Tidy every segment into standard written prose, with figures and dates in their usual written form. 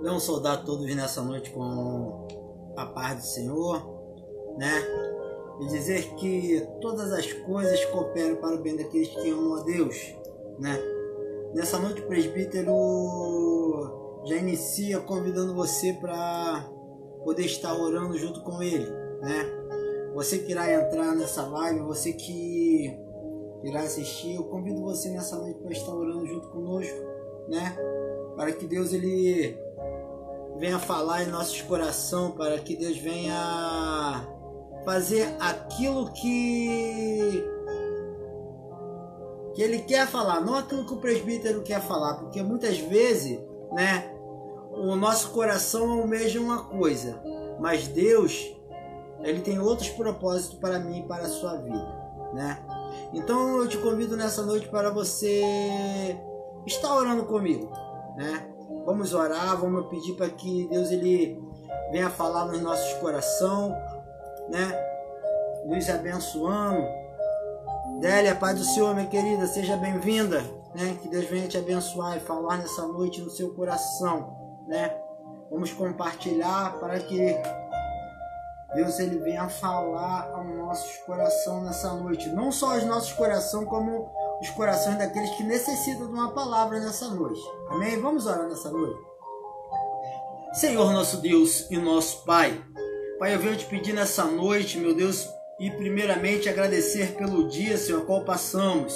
Vamos saudar todos nessa noite com a paz do Senhor, né? E dizer que todas as coisas cooperam para o bem daqueles que amam a Deus, né? Nessa noite o presbítero já inicia convidando você para poder estar orando junto com ele, né? Você que irá entrar nessa live, você que irá assistir, eu convido você nessa noite para estar orando junto conosco, né? Para que Deus ele venha falar em nossos corações, para que Deus venha fazer aquilo que Ele quer falar, não aquilo que o presbítero quer falar, porque muitas vezes, né, o nosso coração almeja uma coisa, mas Deus, ele tem outros propósitos para mim e para a sua vida, né? Então eu te convido nessa noite para você estar orando comigo, né? Vamos orar, vamos pedir para que Deus ele venha falar nos nossos corações, né? Nos abençoando. Délia, paz do Senhor, minha querida, seja bem-vinda, né? Que Deus venha te abençoar e falar nessa noite no seu coração, né? Vamos compartilhar para que Deus ele venha falar aos nossos corações nessa noite. Não só aos nossos corações, como os corações daqueles que necessitam de uma palavra nessa noite. Amém? Vamos orar nessa noite. Senhor nosso Deus e nosso Pai. Pai, eu venho te pedir nessa noite, meu Deus, e primeiramente agradecer pelo dia, Senhor, qual passamos.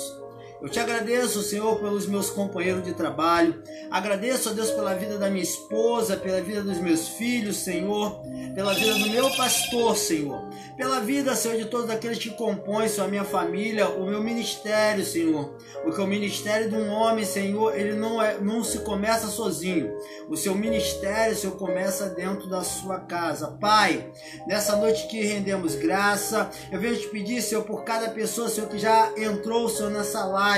Eu te agradeço, Senhor, pelos meus companheiros de trabalho. Agradeço a Deus pela vida da minha esposa, pela vida dos meus filhos, Senhor, pela vida do meu pastor, Senhor, pela vida, Senhor, de todos aqueles que compõem, Senhor, a minha família, o meu ministério, Senhor. Porque o ministério de um homem, Senhor, ele não se começa sozinho. O seu ministério, Senhor, começa dentro da sua casa. Pai, nessa noite que rendemos graça, eu venho te pedir, Senhor, por cada pessoa, Senhor, que já entrou, Senhor, nessa live.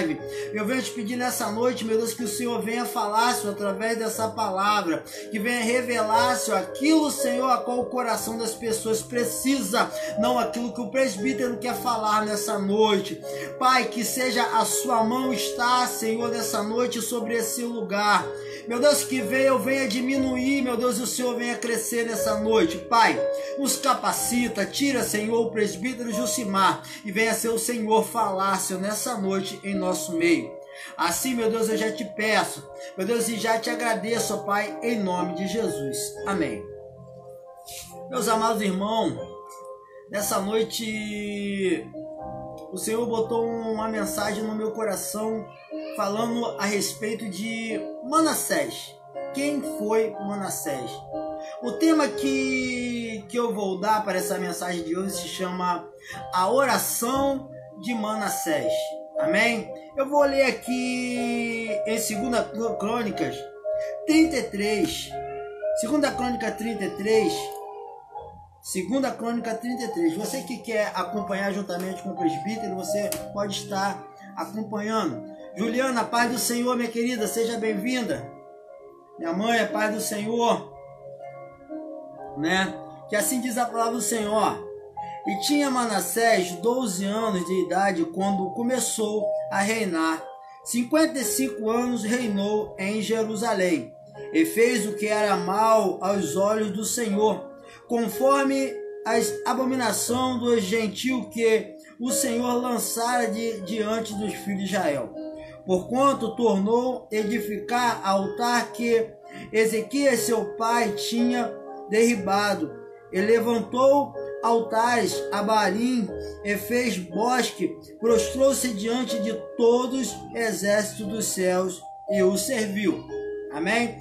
Eu venho te pedir nessa noite, meu Deus, que o Senhor venha falar, Senhor, através dessa palavra, que venha revelar, Senhor, aquilo, Senhor, a qual o coração das pessoas precisa, não aquilo que o presbítero quer falar nessa noite. Pai, que seja a sua mão está, Senhor, nessa noite sobre esse lugar. Meu Deus, que eu venha diminuir, meu Deus, e o Senhor venha crescer nessa noite. Pai, nos capacita, tira, Senhor, o presbítero Jucimar e venha ser o Senhor falar, Senhor, nessa noite em nosso meio. Assim, meu Deus, eu já te peço, meu Deus, e já te agradeço, ó Pai, em nome de Jesus. Amém. Meus amados irmãos, nessa noite o Senhor botou uma mensagem no meu coração falando a respeito de Manassés. Quem foi Manassés? O tema que eu vou dar para essa mensagem de hoje se chama A Oração de Manassés. Amém? Eu vou ler aqui em 2 Crônicas 33. 2 Crônica 33. 2 Crônica 33. Você que quer acompanhar juntamente com o presbítero, você pode estar acompanhando. Juliana, paz do Senhor, minha querida, seja bem-vinda. Minha mãe, a paz do Senhor, né? Que assim diz a palavra do Senhor. E tinha Manassés 12 anos de idade quando começou a reinar. 55 anos reinou em Jerusalém. E fez o que era mal aos olhos do Senhor, conforme as abominações dos gentios que o Senhor lançara diante dos filhos de Israel. Porquanto tornou edificar altar que Ezequias seu pai tinha derribado, e levantou altares a Baalim, e fez bosque, prostrou-se diante de todos os exércitos dos céus, e o serviu. Amém?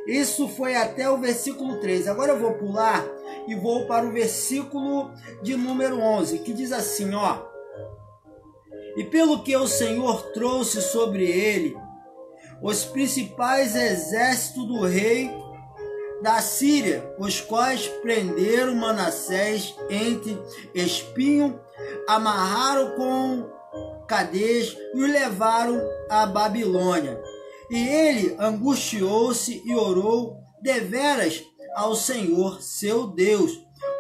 Isso foi até o versículo 3. Agora eu vou pular e vou para o versículo de número 11, que diz assim, ó: E pelo que o Senhor trouxe sobre ele os principais exércitos do rei da Síria, os quais prenderam Manassés entre espinho, amarraram com cadeias e o levaram à Babilônia. E ele angustiou-se e orou deveras ao Senhor seu Deus.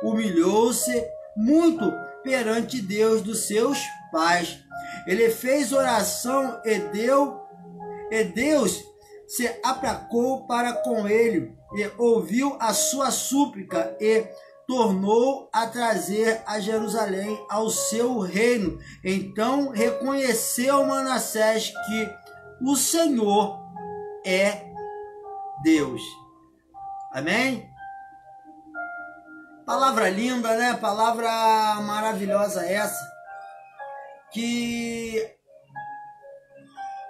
Humilhou-se muito perante Deus dos seus pais. Ele fez oração e Deus se aplacou para com ele e ouviu a sua súplica e tornou a trazer a Jerusalém ao seu reino. Então reconheceu Manassés que o Senhor é Deus. Amém? Palavra linda, né? Palavra maravilhosa essa. Que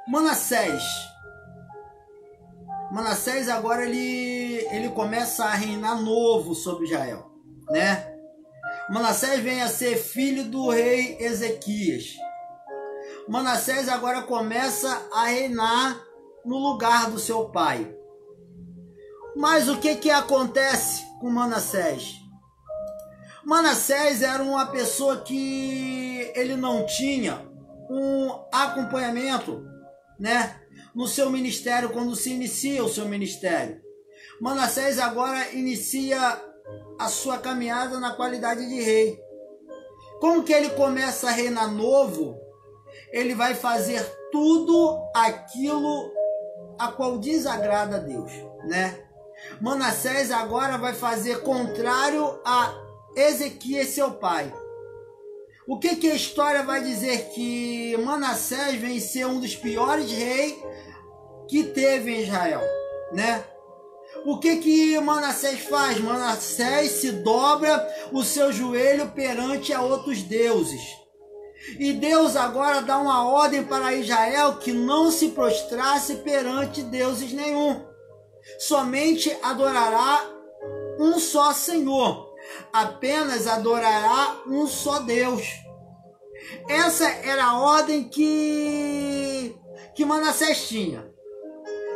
Manassés agora ele começa a reinar novo sobre Israel, né? Manassés vem a ser filho do rei Ezequias. Manassés agora começa a reinar no lugar do seu pai. Mas o que acontece com Manassés? Manassés era uma pessoa que ele não tinha um acompanhamento, né, no seu ministério, quando se inicia o seu ministério. Manassés agora inicia a sua caminhada na qualidade de rei. Como que ele começa a reinar novo? Ele vai fazer tudo aquilo a qual desagrada a Deus, né? Manassés agora vai fazer contrário a Ezequias, seu pai. O que a história vai dizer? Que Manassés vem ser um dos piores reis que teve em Israel, né? O que Manassés faz? Manassés se dobra o seu joelho perante a outros deuses. E Deus agora dá uma ordem para Israel que não se prostrasse perante deuses nenhum. Somente adorará um só Senhor. Apenas adorará um só Deus. Essa era a ordem que Manassés tinha.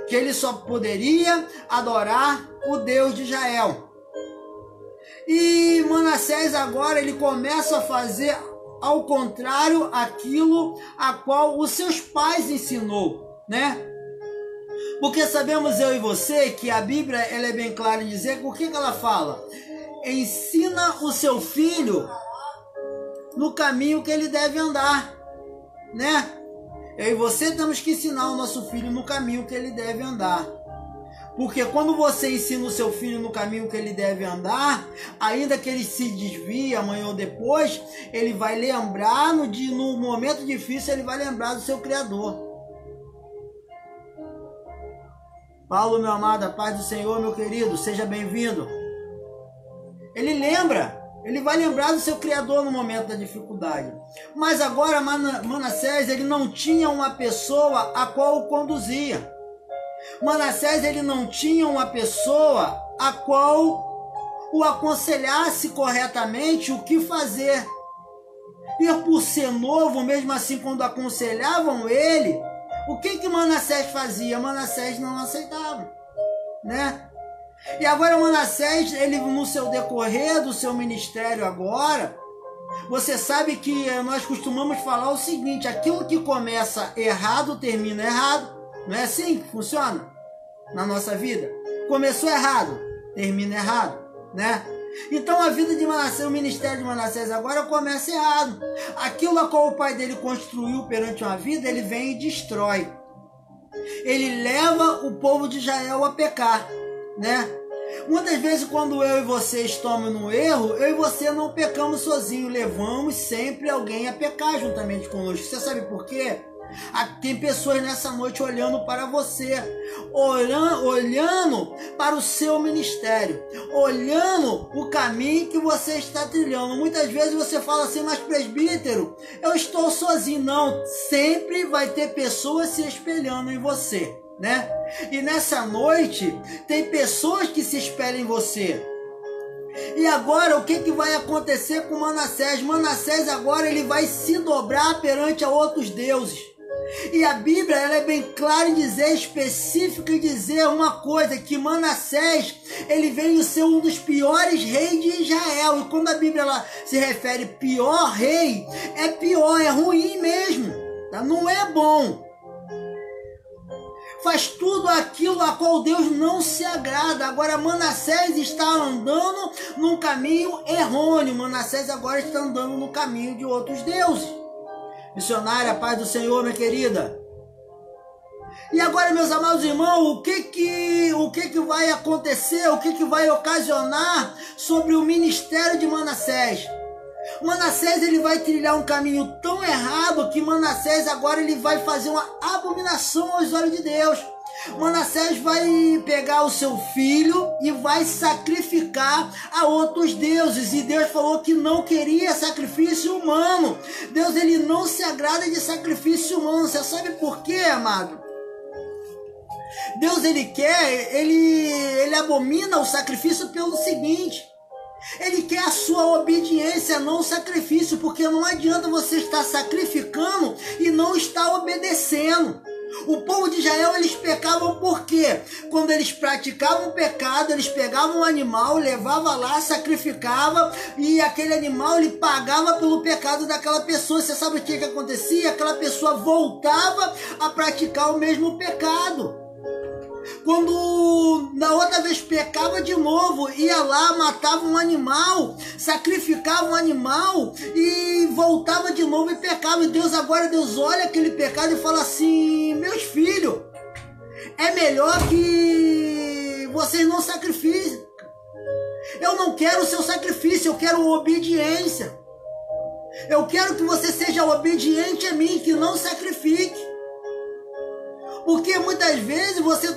Que ele só poderia adorar o Deus de Israel. E Manassés agora ele começa a fazer ao contrário aquilo a qual os seus pais ensinou, né? Porque sabemos eu e você que a Bíblia ela é bem clara em dizer o que ela fala. Ensina o seu filho no caminho que ele deve andar, né? Eu e você temos que ensinar o nosso filho no caminho que ele deve andar. Porque quando você ensina o seu filho no caminho que ele deve andar, ainda que ele se desvie amanhã ou depois, ele vai lembrar, no momento difícil, ele vai lembrar do seu Criador. Paulo, meu amado, a paz do Senhor, meu querido, seja bem-vindo. Ele lembra, ele vai lembrar do seu Criador no momento da dificuldade. Mas agora Manassés, ele não tinha uma pessoa a qual o conduzia. Manassés, ele não tinha uma pessoa a qual o aconselhasse corretamente o que fazer. E por ser novo, mesmo assim, quando aconselhavam ele, o que Manassés fazia? Manassés não aceitava, né? E agora Manassés, ele no seu decorrer do seu ministério agora, você sabe que nós costumamos falar o seguinte, aquilo que começa errado, termina errado. Não é assim que funciona na nossa vida? Começou errado, termina errado, né? Então a vida de Manassés, o ministério de Manassés agora começa errado. Aquilo a qual o pai dele construiu perante uma vida, ele vem e destrói. Ele leva o povo de Israel a pecar, né? Muitas vezes quando eu e você estamos no erro, eu e você não pecamos sozinhos, levamos sempre alguém a pecar juntamente conosco. Você sabe por quê? Tem pessoas nessa noite olhando para você, olhando para o seu ministério, olhando o caminho que você está trilhando. Muitas vezes você fala assim, mas presbítero, eu estou sozinho. Não, sempre vai ter pessoas se espelhando em você, né? E nessa noite tem pessoas que se espelham em você. E agora o que vai acontecer com Manassés? Manassés agora ele vai se dobrar perante a outros deuses. E a Bíblia ela é bem clara em dizer, específica em dizer uma coisa, que Manassés ele veio ser um dos piores reis de Israel. E quando a Bíblia ela se refere pior rei, é pior, é ruim mesmo, tá? Não é bom. Faz tudo aquilo a qual Deus não se agrada. Agora Manassés está andando num caminho errôneo. Manassés agora está andando no caminho de outros deuses. Missionária, paz do Senhor, minha querida. E agora, meus amados irmãos, o que vai acontecer, o que vai ocasionar sobre o ministério de Manassés? Manassés, ele vai trilhar um caminho tão errado que Manassés agora ele vai fazer uma abominação aos olhos de Deus. Manassés vai pegar o seu filho e vai sacrificar a outros deuses. E Deus falou que não queria sacrifício humano. Deus, ele não se agrada de sacrifício humano. Você sabe por quê, amado? Deus, ele abomina o sacrifício pelo seguinte: ele quer a sua obediência, não o sacrifício, porque não adianta você estar sacrificando e não estar obedecendo. O povo de Israel, eles pecavam por quê? Quando eles praticavam o pecado, eles pegavam um animal, levavam lá, sacrificavam, e aquele animal ele pagava pelo pecado daquela pessoa. Você sabe o que acontecia? Aquela pessoa voltava a praticar o mesmo pecado. Quando na outra vez pecava de novo, ia lá, matava um animal, sacrificava um animal e voltava de novo e pecava. E Deus olha aquele pecado e fala assim: meus filhos, é melhor que vocês não sacrifiquem. Eu não quero o seu sacrifício, eu quero obediência. Eu quero que você seja obediente a mim, que não sacrifique. Porque muitas vezes você,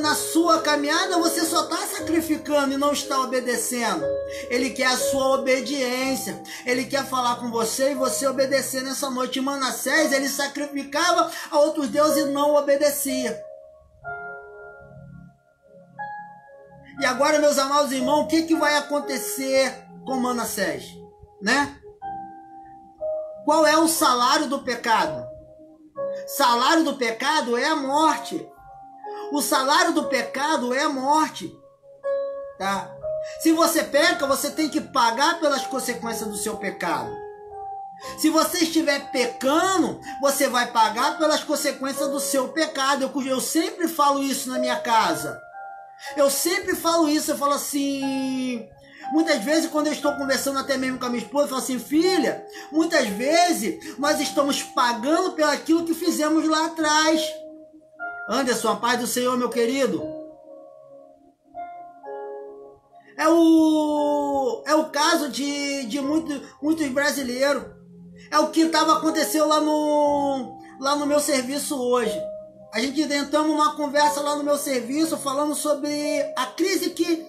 na sua caminhada, você só está sacrificando e não está obedecendo. Ele quer a sua obediência. Ele quer falar com você e você obedecer nessa noite. Manassés, ele sacrificava a outros deuses e não obedecia. E agora, meus amados irmãos, o que vai acontecer com Manassés? Né? Qual é o salário do pecado? Salário do pecado é a morte. O salário do pecado é a morte. Tá? Se você peca, você tem que pagar pelas consequências do seu pecado. Se você estiver pecando, você vai pagar pelas consequências do seu pecado. Eu sempre falo isso na minha casa. Eu sempre falo isso. Eu falo assim... Muitas vezes, quando eu estou conversando até mesmo com a minha esposa, eu falo assim: filha, muitas vezes nós estamos pagando pelo aquilo que fizemos lá atrás. Anderson, a paz do Senhor, meu querido. É o caso de muitos brasileiros. É o que estava acontecendo lá no meu serviço hoje. A gente entramos numa conversa lá no meu serviço falando sobre a crise que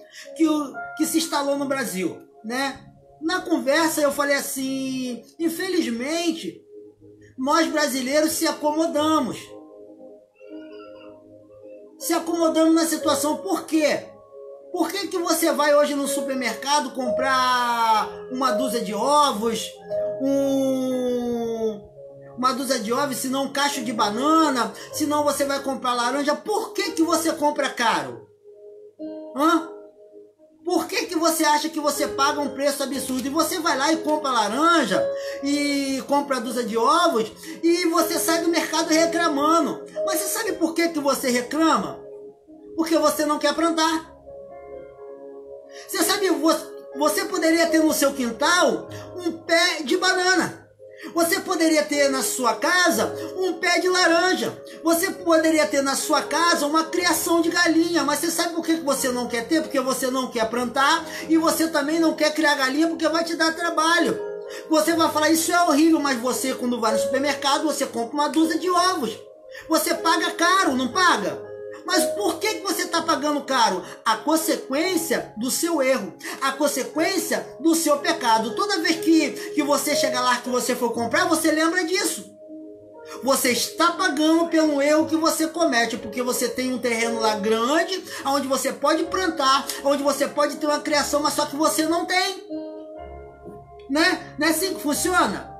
se instalou no Brasil, né? Na conversa eu falei assim: infelizmente, nós brasileiros se acomodamos. Se acomodamos na situação. Por quê? Por que você vai hoje no supermercado comprar uma dúzia de ovos, uma dúzia de ovos, se não um cacho de banana, se não você vai comprar laranja? Por que você compra caro? Por que você acha que você paga um preço absurdo? E você vai lá e compra laranja, e compra a dúzia de ovos, e você sai do mercado reclamando. Mas você sabe por que você reclama? Porque você não quer plantar. Você sabe, você poderia ter no seu quintal um pé de banana. Você poderia ter na sua casa um pé de laranja. Você poderia ter na sua casa uma criação de galinha. Mas você sabe por que você não quer ter? Porque você não quer plantar. E você também não quer criar galinha porque vai te dar trabalho. Você vai falar: isso é horrível. Mas você, quando vai no supermercado, você compra uma dúzia de ovos. Você paga caro, não paga? Mas por que você está pagando caro? A consequência do seu erro, a consequência do seu pecado. Toda vez que você chegar lá, que você for comprar, você lembra disso. Você está pagando pelo erro que você comete, porque você tem um terreno lá grande, onde você pode plantar, onde você pode ter uma criação, mas só que você não tem. Né? Não é assim que funciona?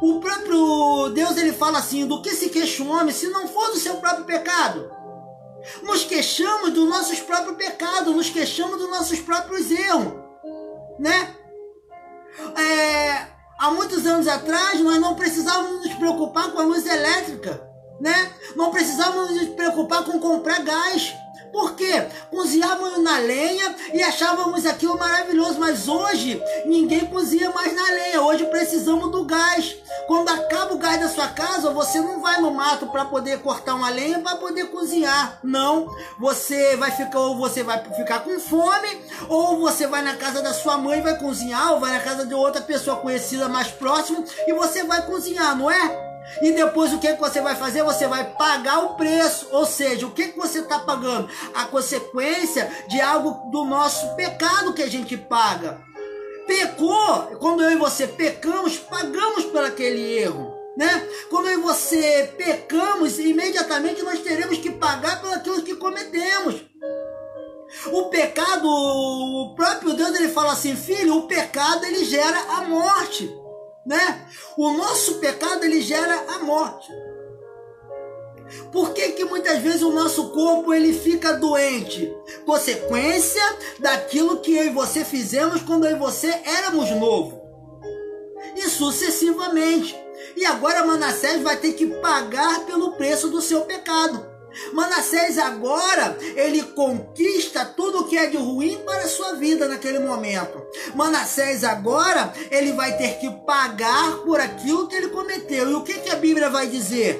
O próprio Deus, ele fala assim: do que se queixa um homem se não for do seu próprio pecado? Nos queixamos dos nossos próprios pecados, nos queixamos dos nossos próprios erros, né? Há muitos anos atrás, nós não precisávamos nos preocupar com a luz elétrica, né? Não precisávamos nos preocupar com comprar gás. Por quê? Cozinhávamos na lenha e achávamos aquilo maravilhoso, mas hoje ninguém cozinha mais na lenha, hoje precisamos do gás. Quando acaba o gás da sua casa, você não vai no mato para poder cortar uma lenha para poder cozinhar, não. Você vai ficar com fome, ou você vai na casa da sua mãe e vai cozinhar, ou vai na casa de outra pessoa conhecida mais próximo e você vai cozinhar, não é? E depois o que você vai fazer? Você vai pagar o preço, ou seja, o que você está pagando? A consequência de algo do nosso pecado que a gente paga. Pecou, quando eu e você pecamos, pagamos por aquele erro, né? Quando eu e você pecamos, imediatamente nós teremos que pagar por aquilo que cometemos. O pecado, o próprio Deus, ele fala assim, filho, o pecado ele gera a morte, né? O nosso pecado ele gera a morte. Por que muitas vezes o nosso corpo ele fica doente? Consequência daquilo que eu e você fizemos quando eu e você éramos novos. E sucessivamente. E agora Manassés vai ter que pagar pelo preço do seu pecado. Manassés agora, ele conquista tudo que é de ruim para a sua vida naquele momento. Manassés agora, ele vai ter que pagar por aquilo que ele cometeu. E o que a Bíblia vai dizer?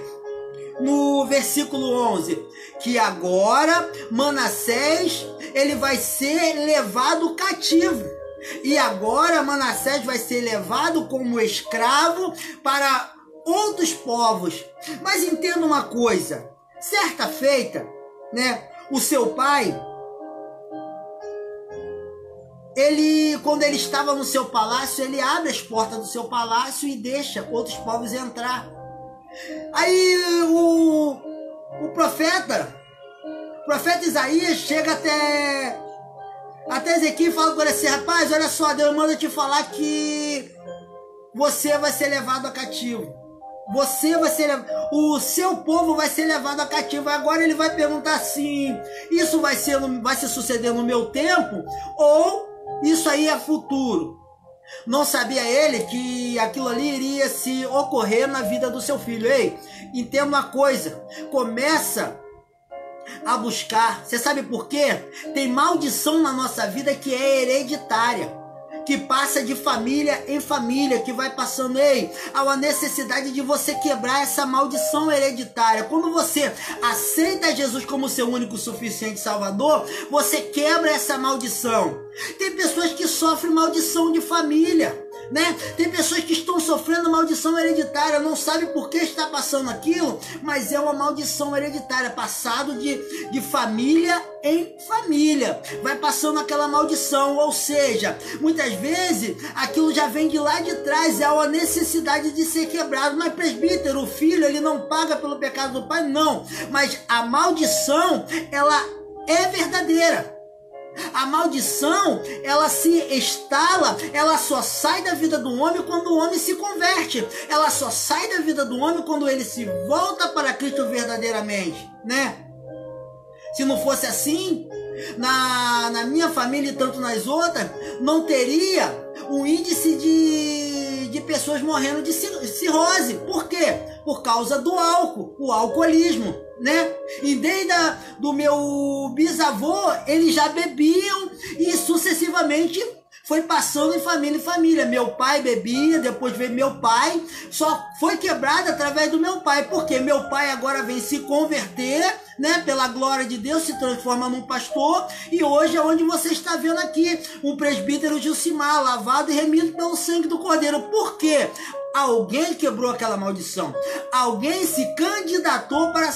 No versículo 11, que agora Manassés, ele vai ser levado cativo. E agora Manassés vai ser levado como escravo para outros povos. Mas entenda uma coisa, certa feita, né, o seu pai, quando ele estava no seu palácio, ele abre as portas do seu palácio e deixa outros povos entrar. Aí o profeta Isaías chega até Ezequiel e fala com ele assim, rapaz, olha só, Deus manda te falar que você vai ser levado a cativo. O seu povo vai ser levado a cativo. Agora ele vai perguntar assim, isso vai se suceder no meu tempo ou isso aí é futuro? Não sabia ele que aquilo ali iria se ocorrer na vida do seu filho. Ei, entenda uma coisa, começa a buscar. Você sabe por quê? Tem maldição na nossa vida que é hereditária, que passa de família em família, que vai passando. Ei, há uma necessidade de você quebrar essa maldição hereditária. Quando você aceita Jesus como seu único suficiente Salvador, você quebra essa maldição. Tem pessoas que sofrem maldição de família, né? Tem pessoas que estão sofrendo maldição hereditária, não sabe por que está passando aquilo, mas é uma maldição hereditária, passado de família em família, vai passando aquela maldição, ou seja, muitas vezes aquilo já vem de lá de trás, é uma necessidade de ser quebrado. Mas presbítero, o filho, ele não paga pelo pecado do pai, não, mas a maldição, ela é verdadeira. A maldição, ela se instala, ela só sai da vida do homem quando o homem se converte. Ela só sai da vida do homem quando ele se volta para Cristo verdadeiramente, né? Se não fosse assim, na minha família e tanto nas outras, não teria um índice de pessoas morrendo de cirrose. Por quê? Por causa do álcool, o alcoolismo, né? E desde do meu bisavô, eles já bebiam e sucessivamente foi passando de família em família. Meu pai bebia, depois veio meu pai, só foi quebrado através do meu pai, porque meu pai agora vem se converter, né, pela glória de Deus, se transforma num pastor, e hoje é onde você está vendo aqui, um presbítero Gilcimar, lavado e remido pelo sangue do Cordeiro. Por quê? Alguém quebrou aquela maldição. Alguém se candidatou para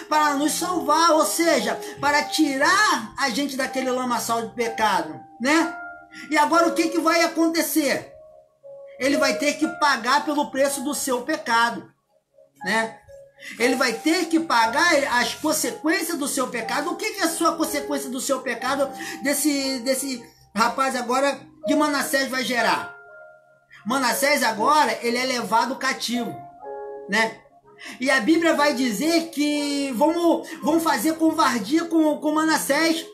para nos salvar, ou seja, para tirar a gente daquele lamaçal de pecado, né? E agora o que vai acontecer? Ele vai ter que pagar pelo preço do seu pecado, né? Ele vai ter que pagar as consequências do seu pecado. O que é a sua consequência do seu pecado desse rapaz agora de Manassés vai gerar? Manassés agora, ele é levado cativo, né? E a Bíblia vai dizer que vão fazer covardia com Manassés.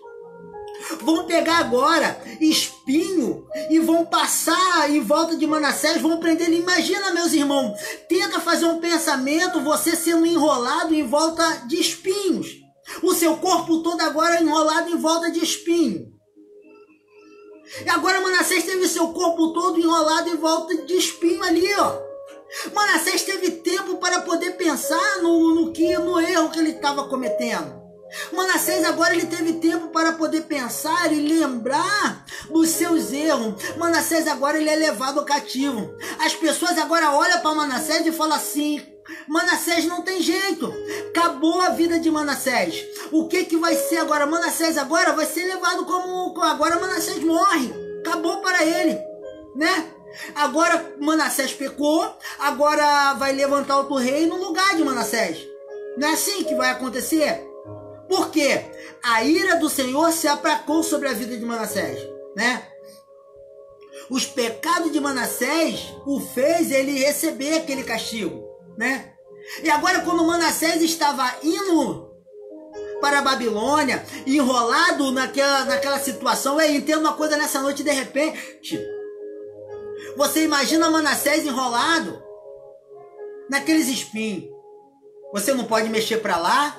Vão pegar agora espinho e vão passar em volta de Manassés, vão prender ele. Imagina, meus irmãos, tenta fazer um pensamento, você sendo enrolado em volta de espinhos. O seu corpo todo agora enrolado em volta de espinho. E agora Manassés teve seu corpo todo enrolado em volta de espinho ali, ó. Manassés teve tempo para poder pensar no erro que ele estava cometendo. Manassés agora ele teve tempo para poder pensar e lembrar dos seus erros. Manassés agora ele é levado cativo. As pessoas agora olham para Manassés e falam assim: Manassés não tem jeito, acabou a vida de Manassés. O que vai ser agora? Manassés agora vai ser levado como... Agora Manassés morre, acabou para ele, né? Agora Manassés pecou, agora vai levantar outro rei no lugar de Manassés. Não é assim que vai acontecer? Por quê? A ira do Senhor se aplacou sobre a vida de Manassés, né? Os pecados de Manassés o fez ele receber aquele castigo, né? E agora quando Manassés estava indo para a Babilônia, enrolado naquela situação, entendo uma coisa nessa noite, de repente, você imagina Manassés enrolado naqueles espinhos. Você não pode mexer para lá,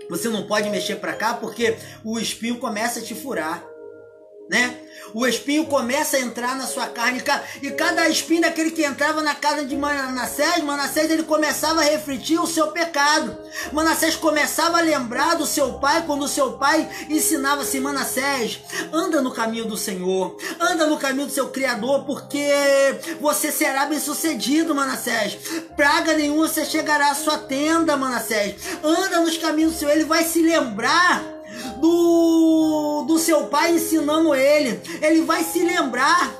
você não pode mexer para cá, porque o espinho começa a te furar, né? O espinho começa a entrar na sua carne, e cada espinho daquele que entrava na carne de Manassés ele começava a refletir o seu pecado. Manassés começava a lembrar do seu pai, quando o seu pai ensinava assim: Manassés, anda no caminho do Senhor, anda no caminho do seu Criador, porque você será bem sucedido, Manassés. Praga nenhuma você chegará à sua tenda, Manassés. Anda nos caminhos do Senhor. Ele vai se lembrar do seu pai ensinando ele. Ele vai se lembrar.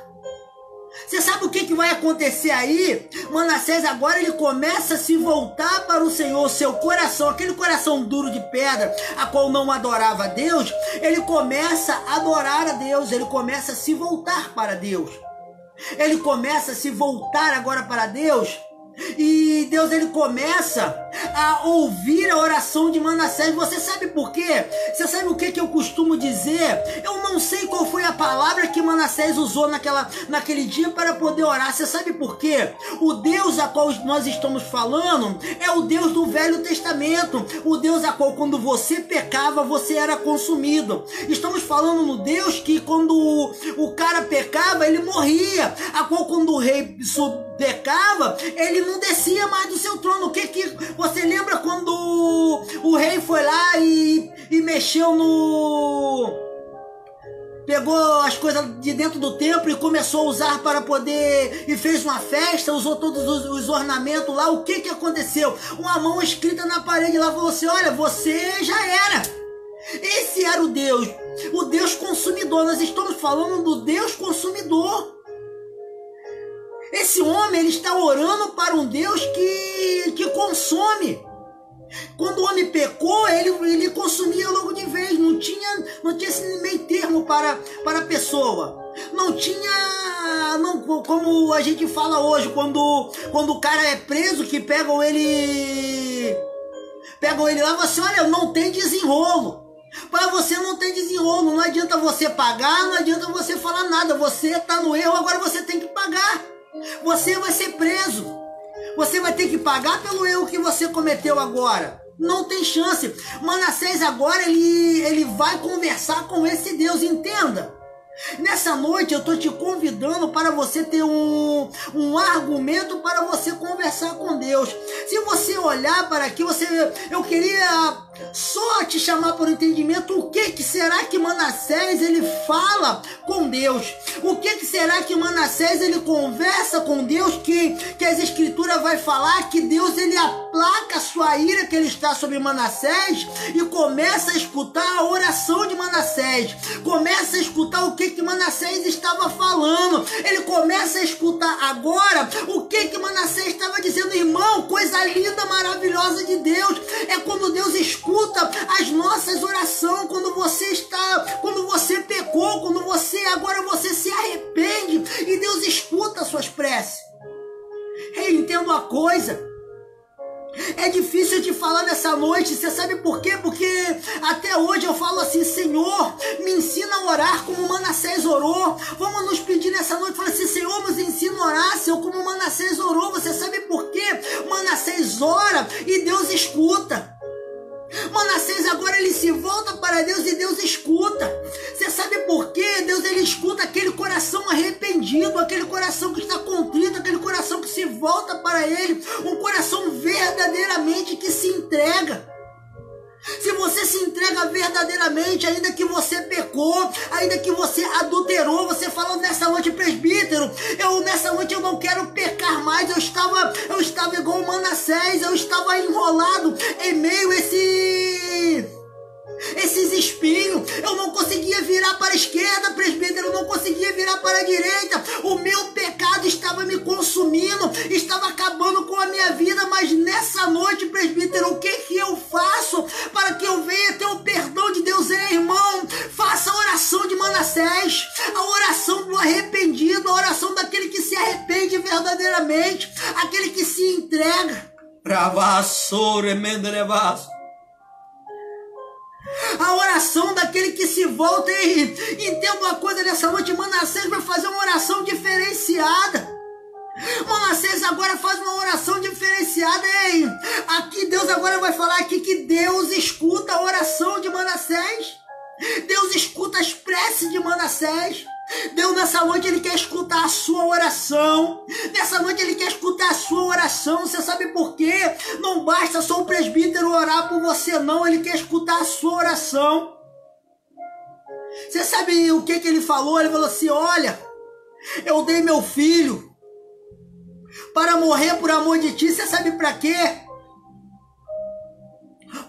Você sabe o que vai acontecer aí? Manassés agora ele começa a se voltar para o Senhor. Seu coração, aquele coração duro de pedra, a qual não adorava a Deus, ele começa a adorar a Deus. Ele começa a se voltar para Deus. Ele começa a se voltar agora para Deus. E Deus ele começa a ouvir a oração de Manassés. Você sabe por quê? Você sabe o que eu costumo dizer? Eu não sei qual foi a palavra que Manassés usou naquele dia para poder orar. Você sabe por quê? O Deus a qual nós estamos falando é o Deus do Velho Testamento. O Deus a qual quando você pecava, você era consumido. Estamos falando no Deus que quando o cara pecava, ele morria. A qual quando o rei pecava, ele não descia mais do seu trono. O que você lembra quando o rei foi lá e mexeu pegou as coisas de dentro do templo e começou a usar para poder, e fez uma festa, usou todos os ornamentos lá. O que aconteceu? Uma mão escrita na parede lá falou assim: olha, você já era. Esse era o Deus consumidor. Nós estamos falando do Deus consumidor. Esse homem ele está orando para um Deus que consome. Quando o homem pecou, ele consumia logo de vez. Não tinha esse meio termo para a pessoa. Não tinha, como a gente fala hoje, quando o cara é preso, que pegam ele lá e você, olha, não tem desenrolo. Para você não tem desenrolo. Não adianta você pagar, não adianta você falar nada. Você está no erro, agora você tem que pagar. Você vai ser preso. Você vai ter que pagar pelo erro que você cometeu agora. Não tem chance. Manassés agora ele vai conversar com esse Deus, entenda. Nessa noite eu estou te convidando para você ter um argumento para você conversar com Deus. Se você olhar para aqui, eu queria só te chamar por entendimento. O que será que Manassés ele fala com Deus? O que será que Manassés ele conversa com Deus, que as escrituras vai falar que Deus ele aplaca a sua ira que ele está sobre Manassés e começa a escutar a oração de Manassés. Começa a escutar o que Manassés estava falando. Ele começa a escutar agora o que Manassés estava dizendo. Irmão, coisa linda, maravilhosa de Deus é quando Deus escuta as nossas orações, quando você pecou, quando agora você se arrepende e Deus escuta as suas preces. Eu entendo uma coisa. É difícil de falar nessa noite, você sabe por quê? Porque até hoje eu falo assim: Senhor, me ensina a orar como Manassés orou. Vamos nos pedir nessa noite, fala assim: Senhor, nos ensina a orar, Senhor, como Manassés orou. Você sabe por quê? Manassés ora e Deus escuta. Manassés agora ele se volta para Deus e Deus escuta. Você sabe por quê? Deus ele escuta aquele coração arrependido, aquele coração que está contrito, aquele coração que se volta para ele, um coração verdadeiramente que se entrega. Se você se entrega verdadeiramente, ainda que você pecou, ainda que você adulterou, você falou nessa noite, presbítero, nessa noite eu não quero pecar mais, eu estava igual Manassés, eu estava enrolado em meio a esses espinhos, eu não conseguia virar para a esquerda, presbítero, eu não conseguia virar para a direita, o meu pecado estava me consumindo, estava acabando com a minha vida, mas nessa noite, presbítero, o que eu faço para que eu venha ter o perdão de Deus? Irmão, faça a oração de Manassés, a oração do arrependido, a oração daquele que se arrepende verdadeiramente, aquele que se entrega. A oração daquele que se volta. E entenda uma coisa nessa noite, Manassés vai fazer uma oração diferenciada. Manassés agora faz uma oração diferenciada. Ei, aqui Deus agora vai falar aqui que Deus escuta a oração de Manassés. Deus escuta as preces de Manassés. Deus nessa noite ele quer escutar a sua oração. Nessa noite ele quer escutar a sua oração. Você sabe por quê? Não basta só o presbítero orar por você, não. Ele quer escutar a sua oração. Você sabe o que ele falou? Ele falou assim: olha, eu dei meu filho para morrer por amor de ti. Você sabe para quê?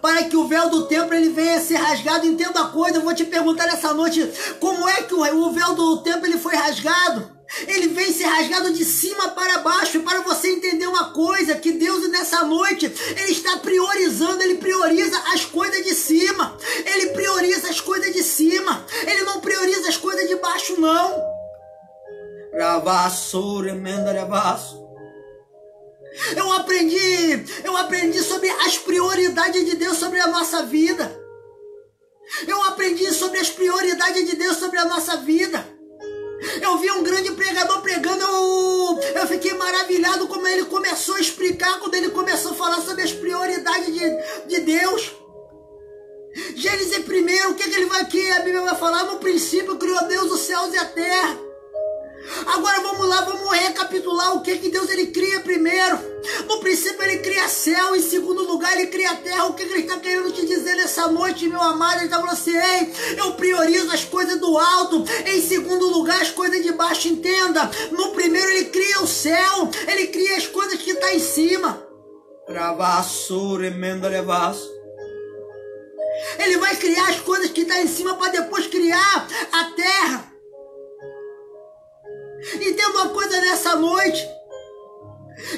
Para que o véu do templo ele venha a ser rasgado. Entenda a coisa, eu vou te perguntar nessa noite, como é que o véu do templo ele foi rasgado? Ele vem ser rasgado de cima para baixo. E para você entender uma coisa, que Deus nessa noite, ele está priorizando, ele prioriza as coisas de cima. Ele prioriza as coisas de cima. Ele não prioriza as coisas de baixo, não. Eu aprendi sobre as prioridades de Deus sobre a nossa vida. Eu aprendi sobre as prioridades de Deus sobre a nossa vida. Eu vi um grande pregador pregando, eu fiquei maravilhado como ele começou a explicar, quando ele começou a falar sobre as prioridades de Deus. Gênesis primeiro, o que a Bíblia vai falar? No princípio criou Deus os céus e a terra. Agora vamos lá, vamos recapitular o que Deus ele cria primeiro. No princípio ele cria céu, em segundo lugar ele cria terra. O que ele está querendo te dizer nessa noite, meu amado? Ele está falando assim: ei, eu priorizo as coisas do alto, em segundo lugar as coisas de baixo. Entenda, no primeiro ele cria o céu, ele cria as coisas que estão em cima. Ele vai criar as coisas que estão em cima para depois criar a terra. Entenda uma coisa nessa noite.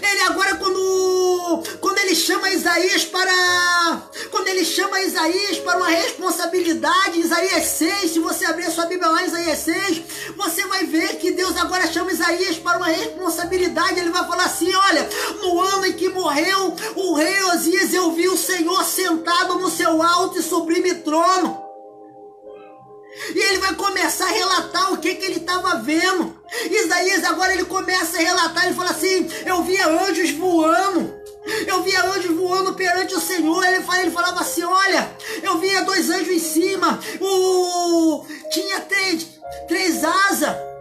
Ele agora quando ele chama Isaías para uma responsabilidade, Isaías 6, se você abrir a sua Bíblia lá em Isaías 6, você vai ver que Deus agora chama Isaías para uma responsabilidade. Ele vai falar assim: olha, no ano em que morreu o rei Osias, eu vi o Senhor sentado no seu alto e sublime trono. E ele vai começar a relatar o que ele estava vendo. Isaías agora ele começa a relatar, ele fala assim: eu via anjos voando. Eu via anjos voando perante o Senhor. Ele falava assim: olha, eu via 2 anjos em cima. Tinha três asas.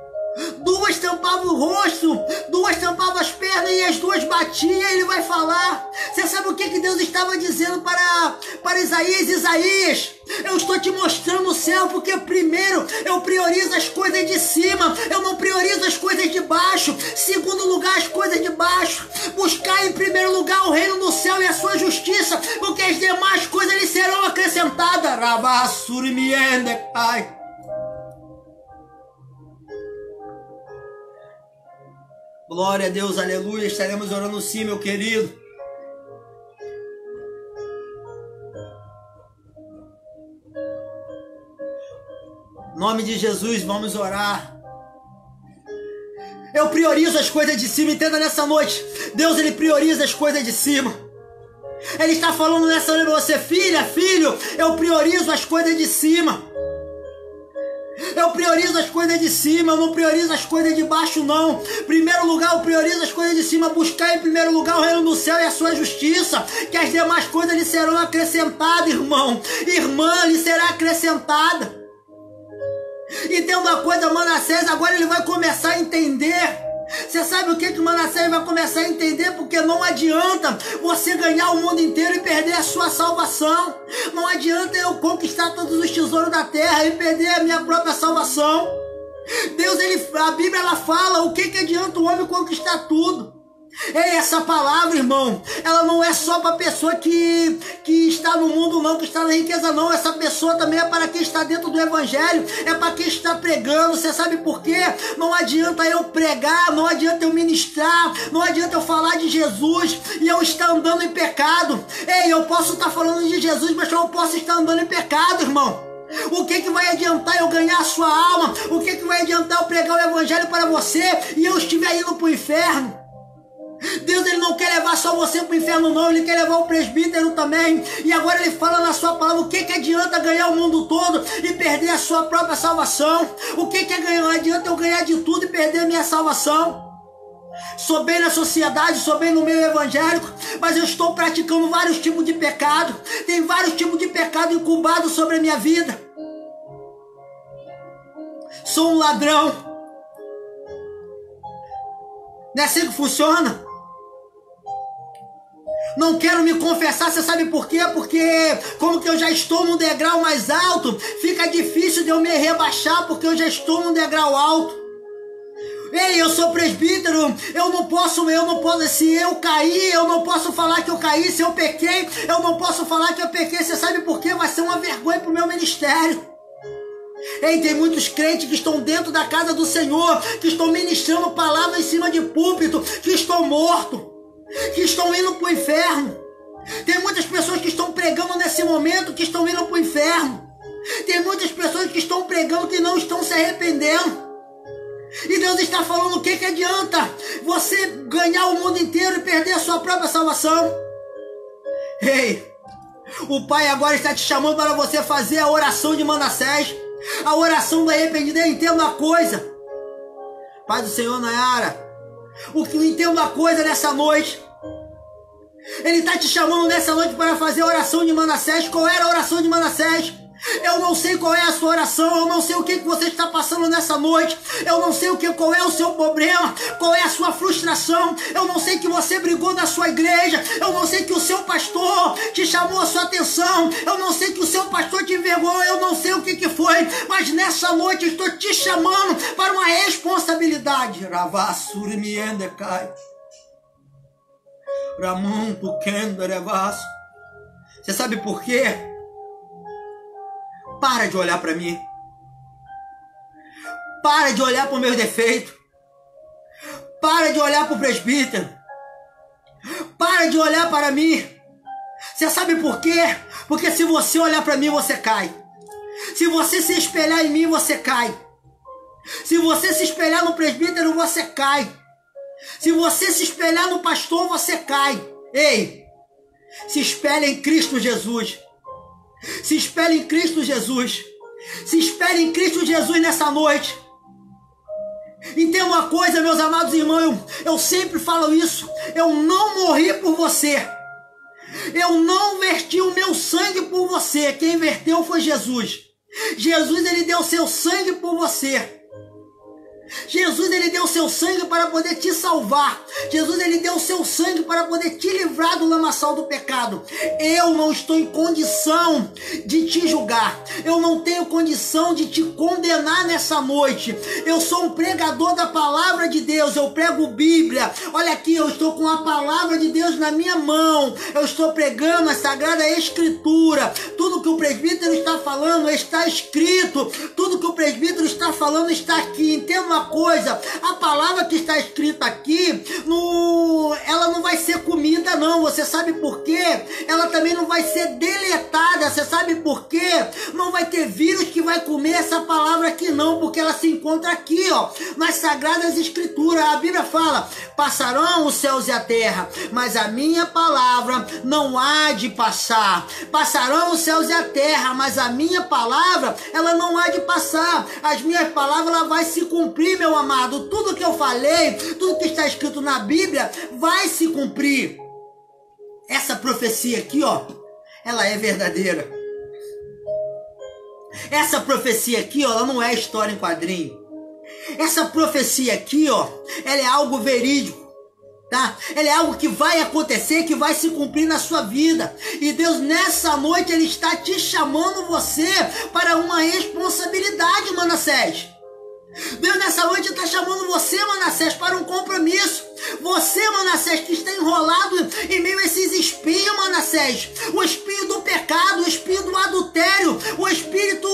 2 tampavam o rosto, 2 tampavam as pernas e as 2 batiam. Ele vai falar. Você sabe o que Deus estava dizendo para Isaías? Isaías, eu estou te mostrando o céu, porque primeiro eu priorizo as coisas de cima, eu não priorizo as coisas de baixo. Segundo lugar, as coisas de baixo. Buscar em primeiro lugar o reino do céu e a sua justiça, porque as demais coisas lhe serão acrescentadas. Glória a Deus, aleluia. Estaremos orando sim, meu querido. Em nome de Jesus, vamos orar. Eu priorizo as coisas de cima. Entenda nessa noite, Deus ele prioriza as coisas de cima. Ele está falando nessa noite para você: filha, filho, eu priorizo as coisas de cima. Eu priorizo as coisas de cima, eu não priorizo as coisas de baixo, não. Primeiro lugar, eu priorizo as coisas de cima. Buscar em primeiro lugar o reino do céu e a sua justiça, que as demais coisas lhe serão acrescentadas, irmão. Irmã, lhe será acrescentada. Entenda uma coisa, Manassés, agora ele vai começar a entender. Você sabe o que Manassés vai começar a entender? Porque não adianta você ganhar o mundo inteiro e perder a sua salvação. Não adianta eu conquistar todos os tesouros da terra e perder a minha própria salvação. Deus, a Bíblia ela fala, o que adianta o homem conquistar tudo? Ei, essa palavra, irmão, ela não é só para a pessoa que está no mundo, não, que está na riqueza, não. Essa pessoa também é para quem está dentro do evangelho, é para quem está pregando. Você sabe por quê? Não adianta eu pregar, não adianta eu ministrar, não adianta eu falar de Jesus e eu estar andando em pecado. Ei, eu posso estar falando de Jesus, mas eu posso estar andando em pecado, irmão. O que vai adiantar eu ganhar a sua alma? O que vai adiantar eu pregar o evangelho para você e eu estiver indo para o inferno? Deus, ele não quer levar só você para o inferno, não. Ele quer levar o presbítero também. E agora ele fala na sua palavra, o que adianta ganhar o mundo todo e perder a sua própria salvação? O que adianta eu ganhar de tudo e perder a minha salvação? Sou bem na sociedade, sou bem no meio evangélico, mas eu estou praticando vários tipos de pecado. Tem vários tipos de pecado incubados sobre a minha vida. Sou um ladrão. Não é assim que funciona? Não quero me confessar, você sabe por quê? Porque como que eu já estou num degrau mais alto, fica difícil de eu me rebaixar, porque eu já estou num degrau alto. Ei, eu sou presbítero, eu não posso, se eu cair, eu não posso falar que eu caí, se eu pequei, eu não posso falar que eu pequei. Você sabe por quê? Vai ser uma vergonha para o meu ministério. Ei, tem muitos crentes que estão dentro da casa do Senhor, que estão ministrando palavra em cima de púlpito, que estão mortos, que estão indo para o inferno. Tem muitas pessoas que estão pregando nesse momento, que estão indo para o inferno. Tem muitas pessoas que estão pregando que não estão se arrependendo. E Deus está falando, o que adianta você ganhar o mundo inteiro e perder a sua própria salvação? Ei, o Pai agora está te chamando para você fazer a oração de Manassés, a oração do arrependimento. Entenda uma coisa, Pai do Senhor, Nayara, entenda uma coisa nessa noite. Ele está te chamando nessa noite para fazer a oração de Manassés. Qual era a oração de Manassés? Eu não sei qual é a sua oração, eu não sei o que você está passando nessa noite, eu não sei qual é o seu problema, qual é a sua frustração, eu não sei que você brigou na sua igreja, eu não sei que o seu pastor te chamou a sua atenção, eu não sei que o seu pastor te envergonhou, eu não sei o que foi, mas nessa noite eu estou te chamando para uma responsabilidade. Você sabe por quê? Para de olhar para mim. Para de olhar para o meu defeito. Para de olhar para o presbítero. Para de olhar para mim. Você sabe por quê? Porque se você olhar para mim, você cai. Se você se espelhar em mim, você cai. Se você se espelhar no presbítero, você cai. Se você se espelhar no pastor, você cai. Ei, se espelhe em Cristo Jesus. Se espelhe em Cristo Jesus. Se espelhe em Cristo Jesus nessa noite. Entenda uma coisa, meus amados irmãos, eu sempre falo isso. Eu não morri por você. Eu não verti o meu sangue por você. Quem verteu foi Jesus. Jesus, ele deu seu sangue por você. Jesus, ele deu seu sangue para poder te salvar. Jesus, ele deu seu sangue para poder te livrar do lamaçal do pecado. Eu não estou em condição de te julgar. Eu não tenho condição de te condenar nessa noite. Eu sou um pregador da palavra de Deus. Eu prego Bíblia. Olha aqui, eu estou com a palavra de Deus na minha mão. Eu estou pregando a Sagrada Escritura. Tudo que o presbítero está falando está escrito. Tudo que o presbítero está falando está aqui. Entenda uma uma coisa, a palavra que está escrita aqui, ela não vai ser comida não, você sabe por quê? Ela também não vai ser deletada, você sabe por quê? Não vai ter vírus que vai comer essa palavra aqui não, porque ela se encontra aqui, ó, nas Sagradas Escrituras. A Bíblia fala, passarão os céus e a terra, mas a minha palavra não há de passar. Passarão os céus e a terra, mas a minha palavra, ela não há de passar. As minhas palavras, ela vai se cumprir, meu amado. Tudo que eu falei, tudo que está escrito na Bíblia, vai se cumprir. Essa profecia aqui, ó, ela é verdadeira. Essa profecia aqui, ó, ela não é história em quadrinho. Essa profecia aqui, ó, ela é algo verídico. Tá? Ela é algo que vai acontecer, que vai se cumprir na sua vida. E Deus, nessa noite, Ele está te chamando você para uma responsabilidade, Manassés. Deus, nessa noite, está chamando você, Manassés, para um compromisso. Você, Manassés, que está enrolado em meio a esses espinhos, Manassés. O espinho do pecado, o espinho do adultério, o espírito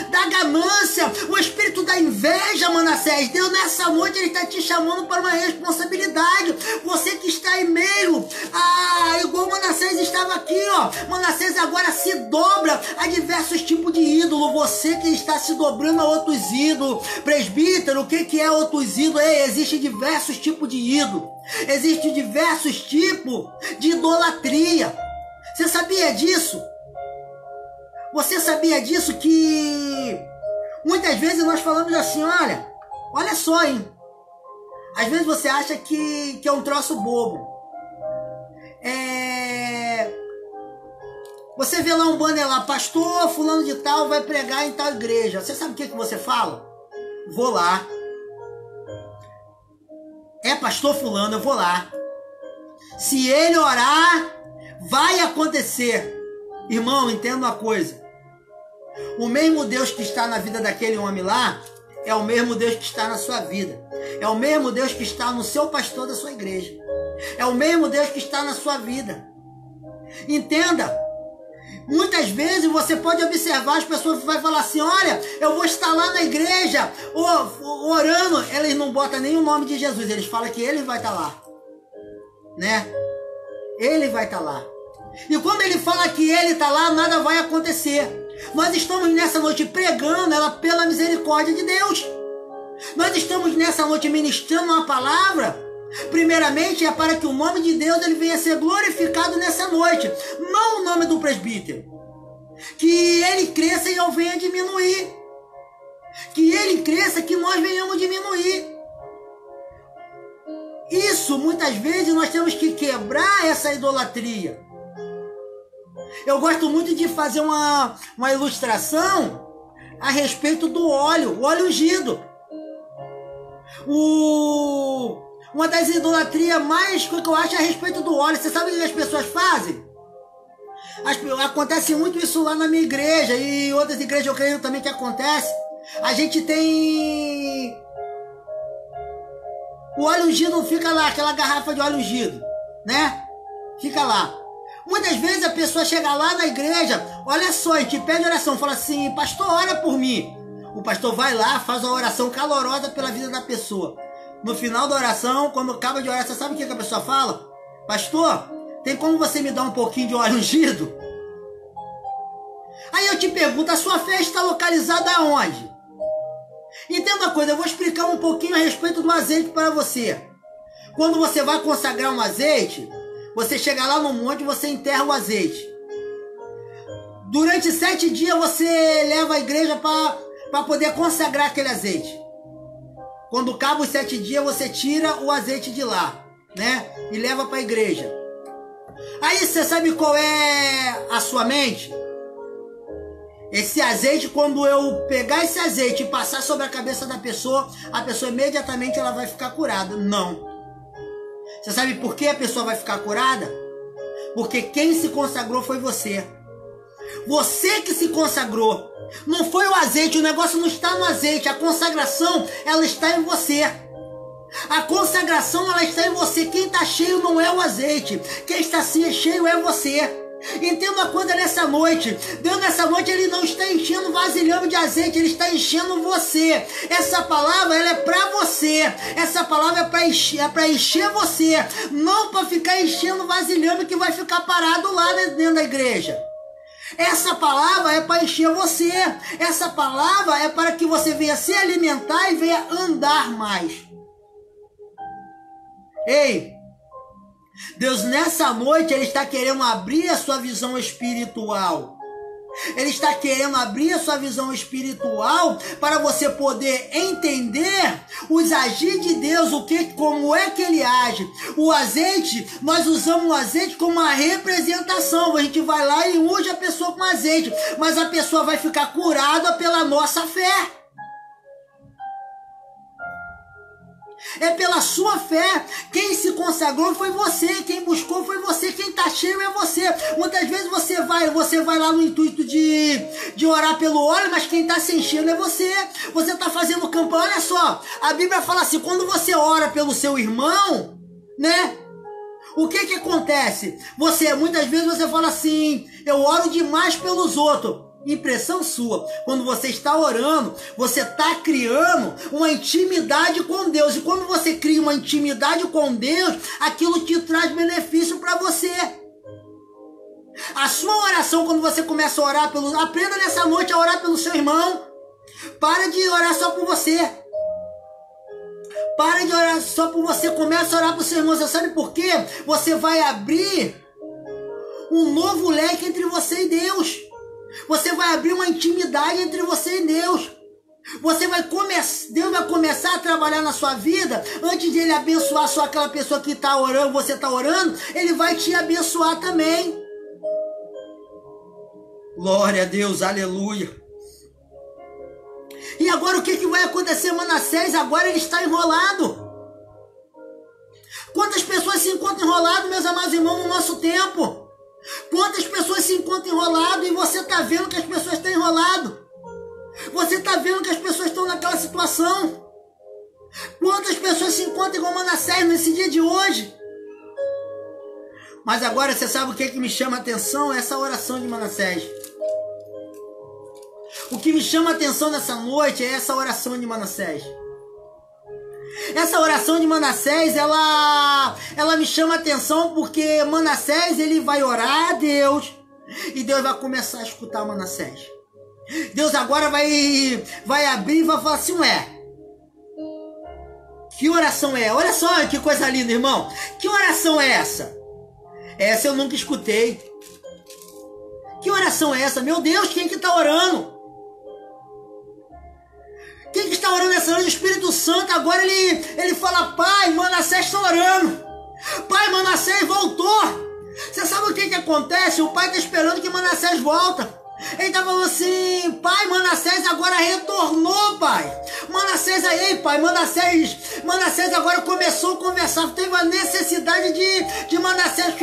da ganância, o espírito da inveja, Manassés. Deus, nessa noite, Ele está te chamando para uma responsabilidade. Você que está em meio igual Manassés estava aqui, ó. Manassés agora se dobra a diversos tipos de ídolo. Você que está se dobrando a outros ídolos. Presbítero, o que é outros ídolos? Existem diversos tipos de ídolo. Existem diversos tipos de idolatria. Você sabia disso? Você sabia disso que muitas vezes nós falamos assim, olha só, hein? Às vezes você acha que é um troço bobo. Você vê lá um banner lá, pastor fulano de tal vai pregar em tal igreja. Você sabe o que você fala? Vou lá. É pastor fulano, eu vou lá. Se ele orar, vai acontecer. Irmão, entenda uma coisa. O mesmo Deus que está na vida daquele homem lá, é o mesmo Deus que está na sua vida. É o mesmo Deus que está no seu pastor da sua igreja. É o mesmo Deus que está na sua vida. Entenda. Muitas vezes você pode observar, as pessoas vão falar assim, olha, eu vou estar lá na igreja, orando. Eles não botam nem o nome de Jesus, eles falam que Ele vai estar lá. Né? Ele vai estar lá. E quando Ele fala que Ele está lá, nada vai acontecer. Nós estamos nessa noite pregando ela pela misericórdia de Deus. Nós estamos nessa noite ministrando uma palavra. Primeiramente é para que o nome de Deus ele venha a ser glorificado nessa noite. Não o nome do presbítero. Que ele cresça e eu venha diminuir. Que ele cresça, que nós venhamos diminuir. Isso, muitas vezes, nós temos que quebrar essa idolatria. Eu gosto muito de fazer uma ilustração a respeito do óleo, o óleo ungido. Uma das idolatrias mais que eu acho é a respeito do óleo. Você sabe o que as pessoas fazem? Acontece muito isso lá na minha igreja e outras igrejas eu creio também que acontece. A gente tem o óleo ungido, fica lá, aquela garrafa de óleo ungido, né? Fica lá. Muitas vezes a pessoa chega lá na igreja, olha só, e te pede oração, fala assim, pastor, ora por mim. O pastor vai lá, faz uma oração calorosa pela vida da pessoa. No final da oração, quando acaba de orar, você sabe o que a pessoa fala? Pastor, tem como você me dar um pouquinho de óleo ungido? Aí eu te pergunto, a sua fé está localizada aonde? Entenda uma coisa, eu vou explicar um pouquinho a respeito do azeite para você. Quando você vai consagrar um azeite, você chega lá no monte e você enterra o azeite. Durante 7 dias você leva a igreja para poder consagrar aquele azeite. Quando acaba os 7 dias, você tira o azeite de lá, né? E leva para a igreja. Aí você sabe qual é a sua mente? Esse azeite, quando eu pegar esse azeite e passar sobre a cabeça da pessoa, a pessoa imediatamente ela vai ficar curada. Não. Você sabe por que a pessoa vai ficar curada? Porque quem se consagrou foi você. Você que se consagrou. Não foi o azeite, o negócio não está no azeite. A consagração, ela está em você. A consagração, ela está em você. Quem está cheio não é o azeite. Quem está cheio é você. Entenda uma coisa nessa noite. Deus nessa noite ele não está enchendo vasilhame de azeite, ele está enchendo você. Essa palavra ela é para você. Essa palavra é para encher você, não para ficar enchendo vasilhame que vai ficar parado lá dentro da igreja. Essa palavra é para encher você. Essa palavra é para que você venha se alimentar e venha andar mais. Ei, Deus nessa noite ele está querendo abrir a sua visão espiritual. Ele está querendo abrir a sua visão espiritual para você poder entender os agir de Deus, como é que ele age. O azeite, nós usamos o azeite como uma representação. A gente vai lá e unge a pessoa com azeite, mas a pessoa vai ficar curada pela nossa fé. É pela sua fé. Quem se consagrou foi você, quem buscou foi você, quem está cheio é você. Muitas vezes você vai lá no intuito de orar pelo óleo, mas quem está se enchendo é você. Você está fazendo campanha. Olha só, a Bíblia fala assim, quando você ora pelo seu irmão, né? O que acontece? Muitas vezes você fala assim, eu oro demais pelos outros. Impressão sua. Quando você está orando, você está criando uma intimidade com Deus. E quando você cria uma intimidade com Deus, aquilo te traz benefício para você. A sua oração, quando você começa a orar aprenda nessa noite a orar pelo seu irmão. Para de orar só por você. Para de orar só por você. Começa a orar para o seu irmão. Você sabe por quê? Você vai abrir um novo leque entre você e Deus. Você vai abrir uma intimidade entre você e Deus. Deus vai começar a trabalhar na sua vida. Antes de ele abençoar só aquela pessoa que está orando, você está orando, ele vai te abençoar também. Glória a Deus, aleluia. E agora o que vai acontecer? Manassés agora ele está enrolado. Quantas pessoas se encontram enroladas, meus amados irmãos, no nosso tempo? Quantas pessoas se encontram enroladas e você está vendo que as pessoas estão enroladas? Você está vendo que as pessoas estão naquela situação? Quantas pessoas se encontram igual Manassés nesse dia de hoje? Mas agora você sabe o que me chama a atenção? Essa oração de Manassés. O que me chama a atenção nessa noite é essa oração de Manassés. Essa oração de Manassés, ela me chama a atenção porque Manassés, ele vai orar a Deus e Deus vai começar a escutar Manassés. Deus agora vai abrir e vai falar assim, que oração é? Olha só que coisa linda, irmão. Que oração é essa? Essa eu nunca escutei. Que oração é essa? Meu Deus, quem que está orando? Quem que está orando nessa noite? O Espírito Santo. Agora ele fala, pai, Manassés está orando. Pai, Manassés voltou. Você sabe o que acontece? O pai está esperando que Manassés volta. Ele está falando assim, pai, Manassés agora retornou, pai. Manassés aí, pai, Manassés agora começou a conversar. Teve a necessidade de Manassés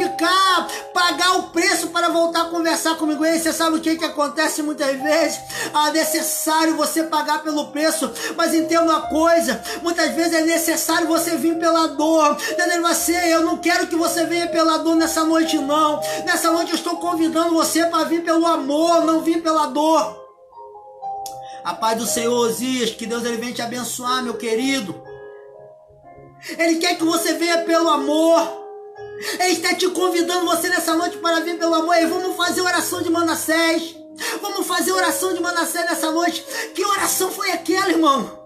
pagar o preço para voltar a conversar comigo. E você sabe o que acontece muitas vezes? É necessário você pagar pelo preço. Mas entenda uma coisa, muitas vezes é necessário você vir pela dor. Entendeu? Eu não quero que você venha pela dor nessa noite, não. Nessa noite eu estou convidando você para vir pelo amor, não vir pela dor. A paz do Senhor, Osias, que Deus ele venha te abençoar, meu querido. Ele quer que você venha pelo amor. Ele está te convidando você nessa noite para vir pelo amor. E vamos fazer oração de Manassés. Vamos fazer oração de Manassés nessa noite. Que oração foi aquela, irmão?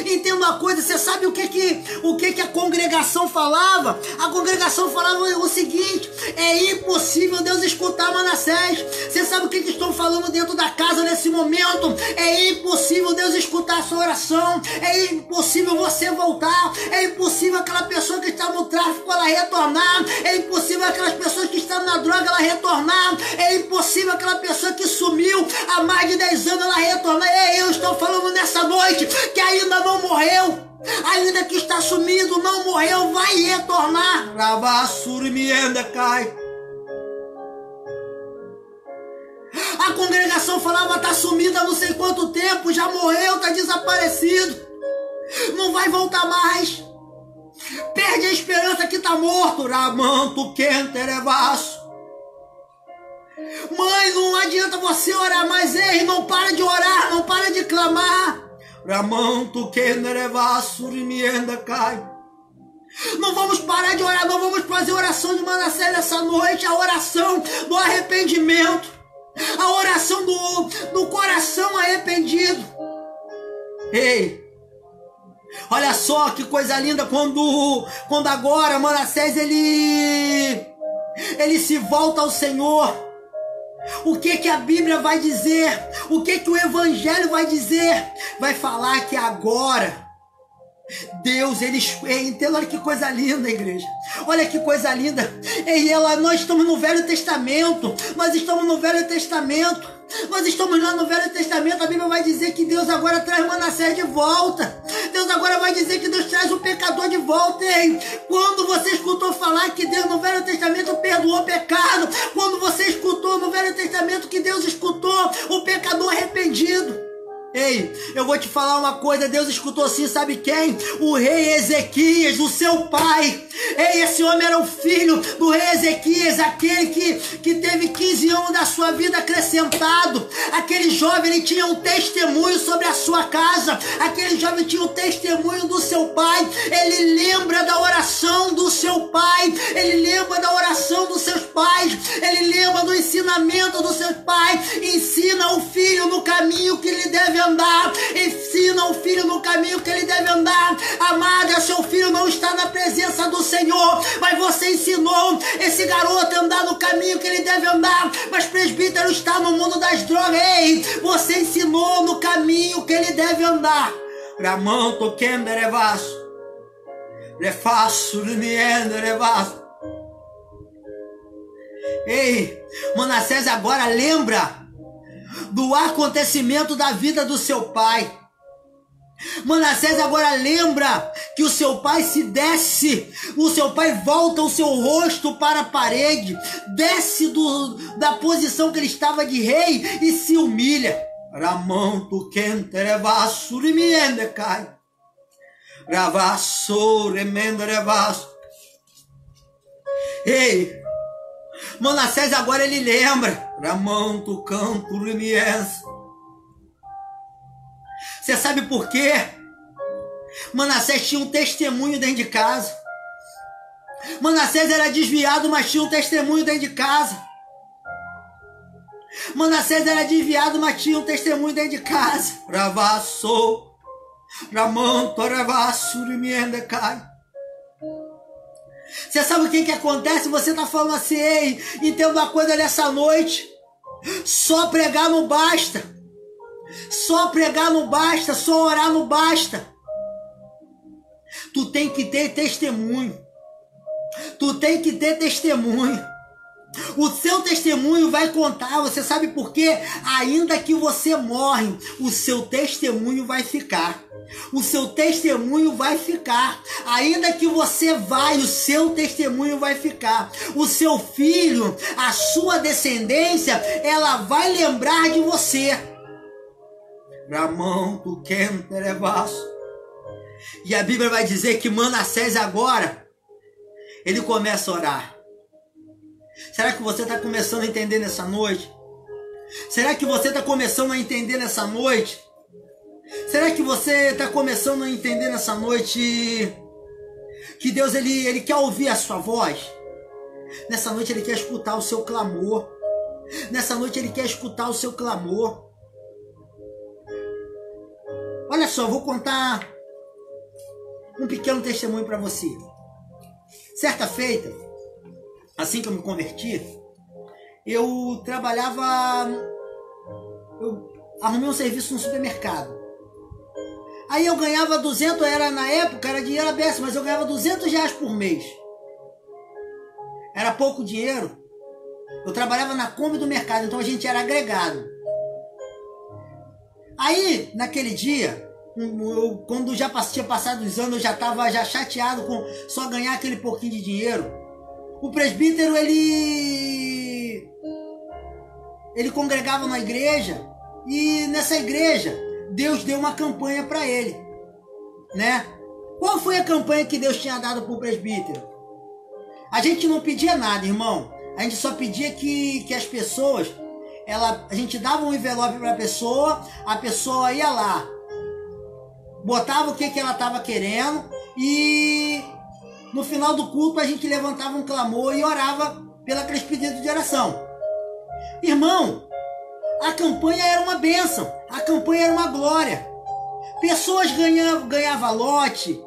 Entenda uma coisa, você sabe o que a congregação falava? A congregação falava o seguinte: é impossível Deus escutar Manassés. Você sabe o que estão falando dentro da casa nesse momento? É impossível Deus escutar a sua oração. É impossível você voltar. É impossível aquela pessoa que está no tráfico ela retornar. É impossível aquelas pessoas que estão na droga ela retornar. É impossível aquela pessoa que sumiu há mais de 10 anos ela retornar. Eu estou falando nessa noite que ainda não morreu, ainda que está sumido, não morreu, vai retornar. A congregação falava, está sumida há não sei quanto tempo, já morreu, está desaparecido, não vai voltar mais. Perde a esperança que está morto. Ramanto quenterevaço. Mãe, não adianta você orar mais, ei, não para de orar, não para de clamar. Ramanto que nerevasso rimienda cai. Não vamos parar de orar, não vamos fazer oração de Manassés nessa noite, a oração do arrependimento, a oração do coração arrependido. Ei, olha só que coisa linda quando agora Manassés ele se volta ao Senhor. O que a Bíblia vai dizer? O que o Evangelho vai dizer? Vai falar que agora Deus, entenda, olha que coisa linda, igreja. Olha que coisa linda. Nós estamos no Velho Testamento. Nós estamos no Velho Testamento. Nós estamos lá no Velho Testamento. A Bíblia vai dizer que Deus agora traz Manassés de volta. Deus agora vai dizer que Deus traz o pecador de volta. Ei, quando você escutou falar que Deus no Velho Testamento perdoou o pecado, quando você escutou no Velho Testamento que Deus escutou o pecador arrependido, ei, eu vou te falar uma coisa, Deus escutou sim, sabe quem? O rei Ezequias, o seu pai. Ei, esse homem era o filho do rei Ezequias, aquele que teve 15 anos da sua vida acrescentado. Aquele jovem, ele tinha um testemunho sobre a sua casa. Aquele jovem tinha um testemunho do seu pai. Ele lembra da oração do seu pai. Ele lembra da oração dos seus pais. Ele lembra do ensinamento dos seus pais. Ensina o filho no caminho que ele deve andar. Ensina o filho no caminho que ele deve andar. Amada, seu filho não está na presença do Senhor, mas você ensinou esse garoto a andar no caminho que ele deve andar. Mas presbítero está no mundo das drogas. Ei, você ensinou no caminho que ele deve andar. Ramanto kenderevasso, refaço nienderevasso. Ei, Manassés agora lembra do acontecimento da vida do seu pai. Manassés agora lembra que o seu pai se desce, o seu pai volta o seu rosto para a parede, desce da posição que ele estava de rei e se humilha. Ramanto kenterevasso rimiendecai. Ravasso remenderevasso. Ei, Manassés agora ele lembra. Ramanto canto rimiense. Você sabe por quê? Manassés tinha um testemunho dentro de casa. Manassés era desviado, mas tinha um testemunho dentro de casa. Manassés era desviado, mas tinha um testemunho dentro de casa. Ravasso, ramanto, ravasso, rimiendecai. Você sabe o que acontece? Você está falando assim, ei, entenda uma coisa nessa noite. Só pregar não basta. Só pregar não basta, só orar não basta. Tu tem que ter testemunho. Tu tem que ter testemunho. O seu testemunho vai contar. Você sabe por quê? Ainda que você morre, o seu testemunho vai ficar. O seu testemunho vai ficar. Ainda que você vai, o seu testemunho vai ficar. O seu filho, a sua descendência, ela vai lembrar de você. Ramanto kenterevasso. E a Bíblia vai dizer que Manassés agora, ele começa a orar. Será que você está começando a entender nessa noite? Será que você está começando a entender nessa noite? Será que você está começando a entender nessa noite que Deus ele quer ouvir a sua voz? Nessa noite ele quer escutar o seu clamor. Nessa noite ele quer escutar o seu clamor. Olha só, vou contar um pequeno testemunho para você. Certa feita, assim que eu me converti, eu arrumei um serviço no supermercado. Aí eu ganhava 200, na época era dinheiro aberto, mas eu ganhava R$200 por mês. Era pouco dinheiro. Eu trabalhava na Kombi do mercado, então a gente era agregado. Aí, naquele dia, quando já tinha passado os anos, eu já estava chateado com só ganhar aquele pouquinho de dinheiro. O presbítero, ele congregava na igreja, e nessa igreja, Deus deu uma campanha para ele, né? Qual foi a campanha que Deus tinha dado para o presbítero? A gente não pedia nada, irmão. a gente só pedia que as pessoas, a gente dava um envelope para a pessoa ia lá, botava o que ela estava querendo e no final do culto a gente levantava um clamor e orava pelos pedidos de oração. Irmão, a campanha era uma bênção, a campanha era uma glória. Pessoas ganhavam lote,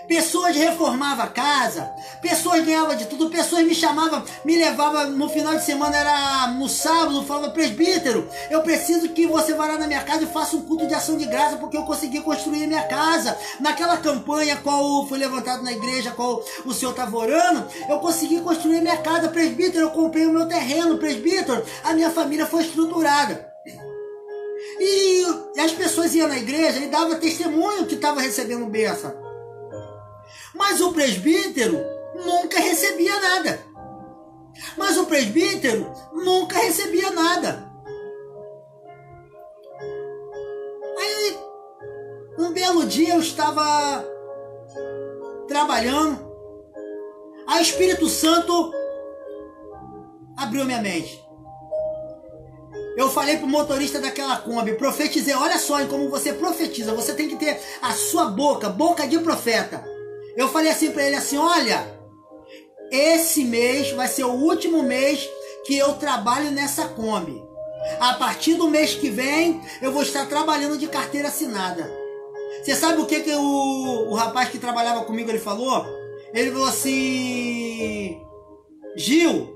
pessoas reformavam a casa, pessoas ganhavam de tudo, pessoas me chamavam, me levavam no final de semana, era no sábado, falava: presbítero, eu preciso que você vá lá na minha casa e faça um culto de ação de graça, porque eu consegui construir a minha casa. Naquela campanha qual foi levantado na igreja, qual o senhor estava orando, eu consegui construir a minha casa, presbítero, eu comprei o meu terreno, presbítero, a minha família foi estruturada. E as pessoas iam na igreja e davam testemunho que estava recebendo bênção. Mas o presbítero nunca recebia nada. Aí, um belo dia eu estava trabalhando. Aí o Espírito Santo abriu minha mente. Eu falei pro motorista daquela Kombi, profetizei: olha só em como você profetiza, você tem que ter a sua boca de profeta. Eu falei assim para ele assim: olha, esse mês vai ser o último mês que eu trabalho nessa Kombi. A partir do mês que vem, eu vou estar trabalhando de carteira assinada. Você sabe o que o rapaz que trabalhava comigo, ele falou? Ele falou assim: Gil,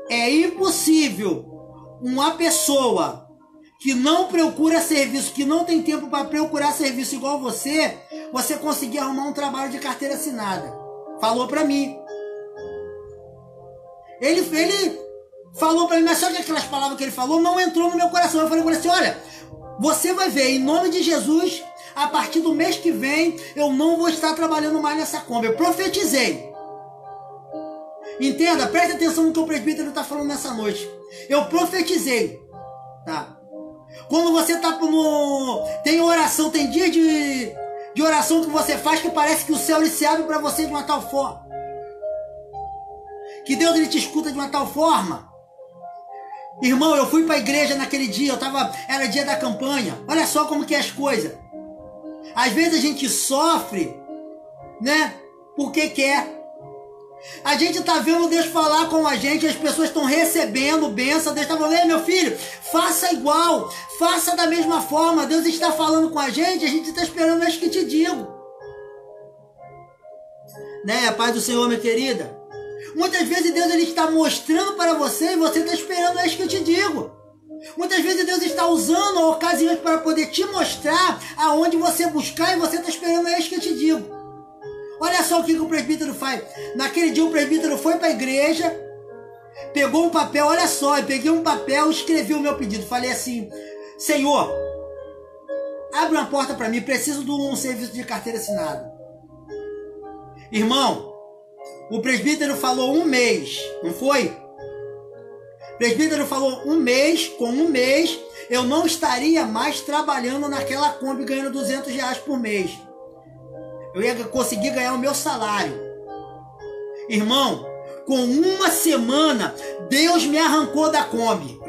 é impossível uma pessoa que não procura serviço, que não tem tempo para procurar serviço igual você conseguir arrumar um trabalho de carteira assinada. Falou para mim. Ele falou para mim, mas só que aquelas palavras que ele falou não entrou no meu coração. Eu falei para ele assim: olha, você vai ver, em nome de Jesus, a partir do mês que vem, eu não vou estar trabalhando mais nessa Kombi. Eu profetizei. Entenda, preste atenção no que o presbítero está falando nessa noite. Eu profetizei, tá? Quando você está tem oração, tem dia de oração que você faz que parece que o céu ele se abre para você de uma tal forma, que Deus ele te escuta de uma tal forma. Irmão, eu fui para a igreja naquele dia, era dia da campanha. Olha só como que é as coisas. Às vezes a gente sofre, né? Porque quer. A gente está vendo Deus falar com a gente, as pessoas estão recebendo bênção, Deus está falando: ei, meu filho, faça igual, faça da mesma forma. Deus está falando com a gente está esperando, é isso que te digo. Né, a paz do Senhor, minha querida? Muitas vezes Deus ele está mostrando para você e você está esperando, é isso que eu te digo. Muitas vezes Deus está usando ocasiões para poder te mostrar aonde você buscar e você está esperando, é isso que eu te digo. Olha só o que o presbítero faz. Naquele dia o presbítero foi para a igreja, pegou um papel, olha só, eu peguei um papel e escrevi o meu pedido. Falei assim: Senhor, abre uma porta para mim, preciso de um serviço de carteira assinada. Irmão, o presbítero falou um mês, não foi? O presbítero falou um mês, com um mês eu não estaria mais trabalhando naquela Kombi ganhando R$200 por mês. Eu ia conseguir ganhar o meu salário. Irmão, com uma semana, Deus me arrancou da Kombi.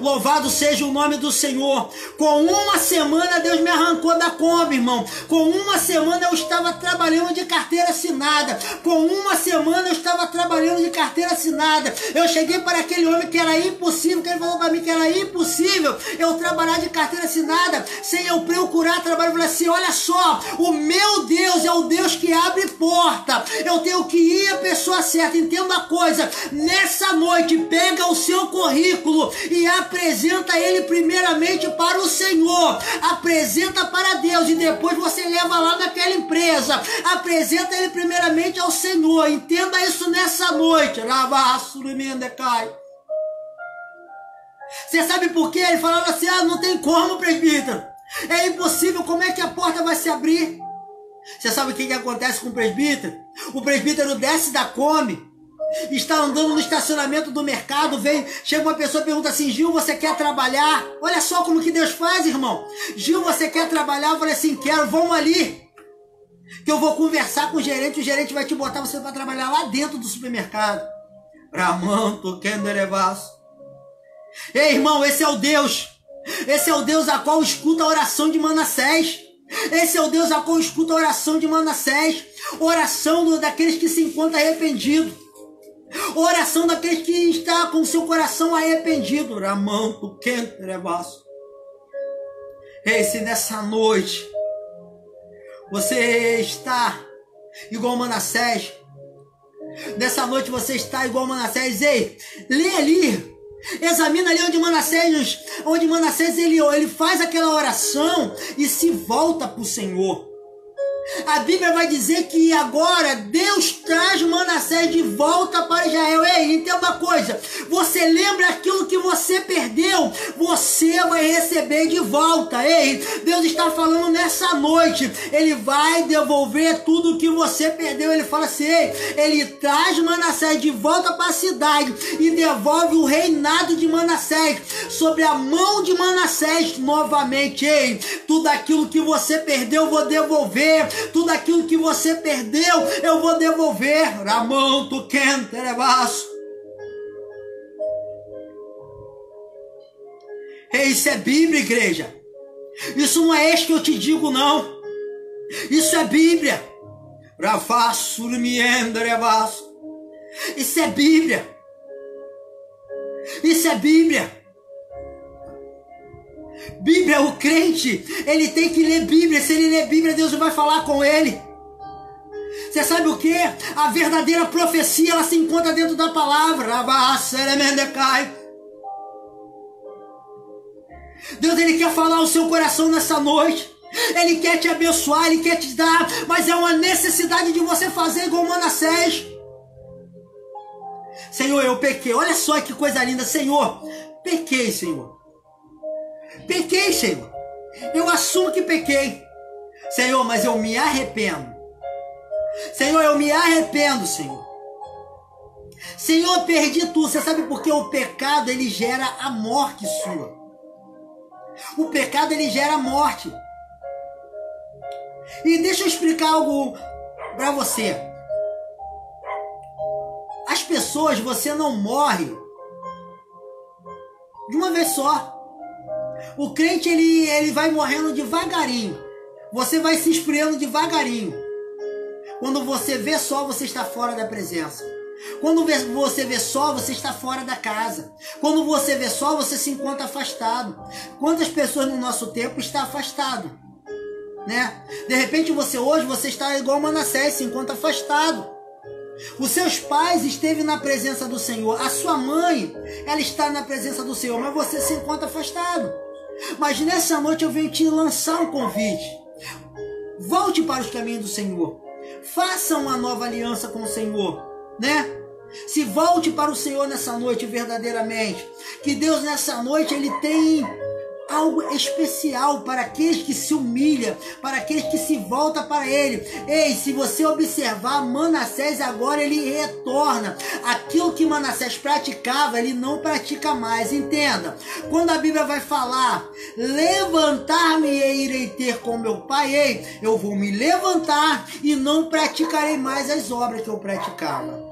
Louvado seja o nome do Senhor. Com uma semana Deus me arrancou da Kombi, irmão. Com uma semana eu estava trabalhando de carteira assinada. Com uma semana eu estava trabalhando de carteira assinada. Eu cheguei para aquele homem que era impossível, que ele falou para mim que era impossível eu trabalhar de carteira assinada sem eu procurar trabalho. Eu falei assim: olha só, o meu Deus é o Deus que abre porta. Eu tenho que ir à pessoa certa. Entenda a coisa, nessa noite pega o seu currículo e apresenta ele primeiramente para o Senhor, apresenta para Deus e depois você leva lá naquela empresa. Apresenta ele primeiramente ao Senhor. Entenda isso nessa noite. Você sabe por quê? Ele falava assim: ah, não tem como, presbítero, é impossível, como é que a porta vai se abrir? Você sabe o que acontece com o presbítero? O presbítero desce da Kombi, está andando no estacionamento do mercado, chega uma pessoa e pergunta assim: Gil, você quer trabalhar? Olha só como que Deus faz, irmão. Gil, você quer trabalhar? Eu falei assim: quero, vamos ali. que eu vou conversar com o gerente vai te botar você para trabalhar lá dentro do supermercado. Ramanto Kenderevaço. Ei, irmão, esse é o Deus a qual escuta a oração de Manassés. Esse é o Deus a qual escuta a oração de Manassés. Oração daqueles que se encontram arrependidos. Oração daqueles que estão com seu coração arrependido. Ramanto Kenderevaço. Ei, se nessa noite você está igual Manassés, nessa noite você está igual Manassés, ei, lê ali, examina ali onde Manassés ele faz aquela oração e se volta para o Senhor. A Bíblia vai dizer que agora Deus traz Manassés de volta para Israel. Ei, entenda uma coisa, você lembra aquilo que você perdeu, você vai receber de volta. Ei, Deus está falando nessa noite, Ele vai devolver tudo que você perdeu. Ele fala assim, ei, Ele traz Manassés de volta para a cidade e devolve o reinado de Manassés sobre a mão de Manassés novamente. Ei, tudo aquilo que você perdeu eu vou devolver. Tudo aquilo que você perdeu, eu vou devolver. Ramanto Kenderevaço. Isso é Bíblia, igreja. Isso não é isso que eu te digo, não. Isso é Bíblia. Isso é Bíblia. Isso é Bíblia. Bíblia, o crente, ele tem que ler Bíblia. Se ele ler Bíblia, Deus vai falar com ele. Você sabe o que? A verdadeira profecia, ela se encontra dentro da palavra. Deus, ele quer falar ao seu coração nessa noite. Ele quer te abençoar, ele quer te dar, mas é uma necessidade de você fazer igual Manassés. Senhor, eu pequei. Olha só que coisa linda. Senhor, pequei, Senhor. Pequei, Senhor. Eu assumo que pequei. Senhor, mas eu me arrependo. Senhor, eu me arrependo, Senhor. Senhor, perdi tudo. Você sabe por que o pecado, ele gera a morte sua. O pecado, ele gera a morte. E deixa eu explicar algo para você. As pessoas, você não morre de uma vez só. O crente, ele vai morrendo devagarinho. Você vai se esfriando devagarinho. Quando você vê sol, você está fora da presença. Quando você vê sol, você está fora da casa. Quando você vê sol, você se encontra afastado. Quantas pessoas no nosso tempo estão afastadas? Né? De repente hoje você está igual Manassés, se encontra afastado. Os seus pais esteve na presença do Senhor. A sua mãe, ela está na presença do Senhor, mas você se encontra afastado. Mas nessa noite eu venho te lançar um convite. Volte para os caminhos do Senhor. Faça uma nova aliança com o Senhor, né? Se volte para o Senhor nessa noite verdadeiramente. Que Deus nessa noite, Ele tem algo especial para aqueles que se humilham, para aqueles que se voltam para Ele. Ei, se você observar, Manassés agora ele retorna. Aquilo que Manassés praticava, ele não pratica mais. Entenda, quando a Bíblia vai falar, levantar-me e irei ter com meu pai, ei, eu vou me levantar e não praticarei mais as obras que eu praticava.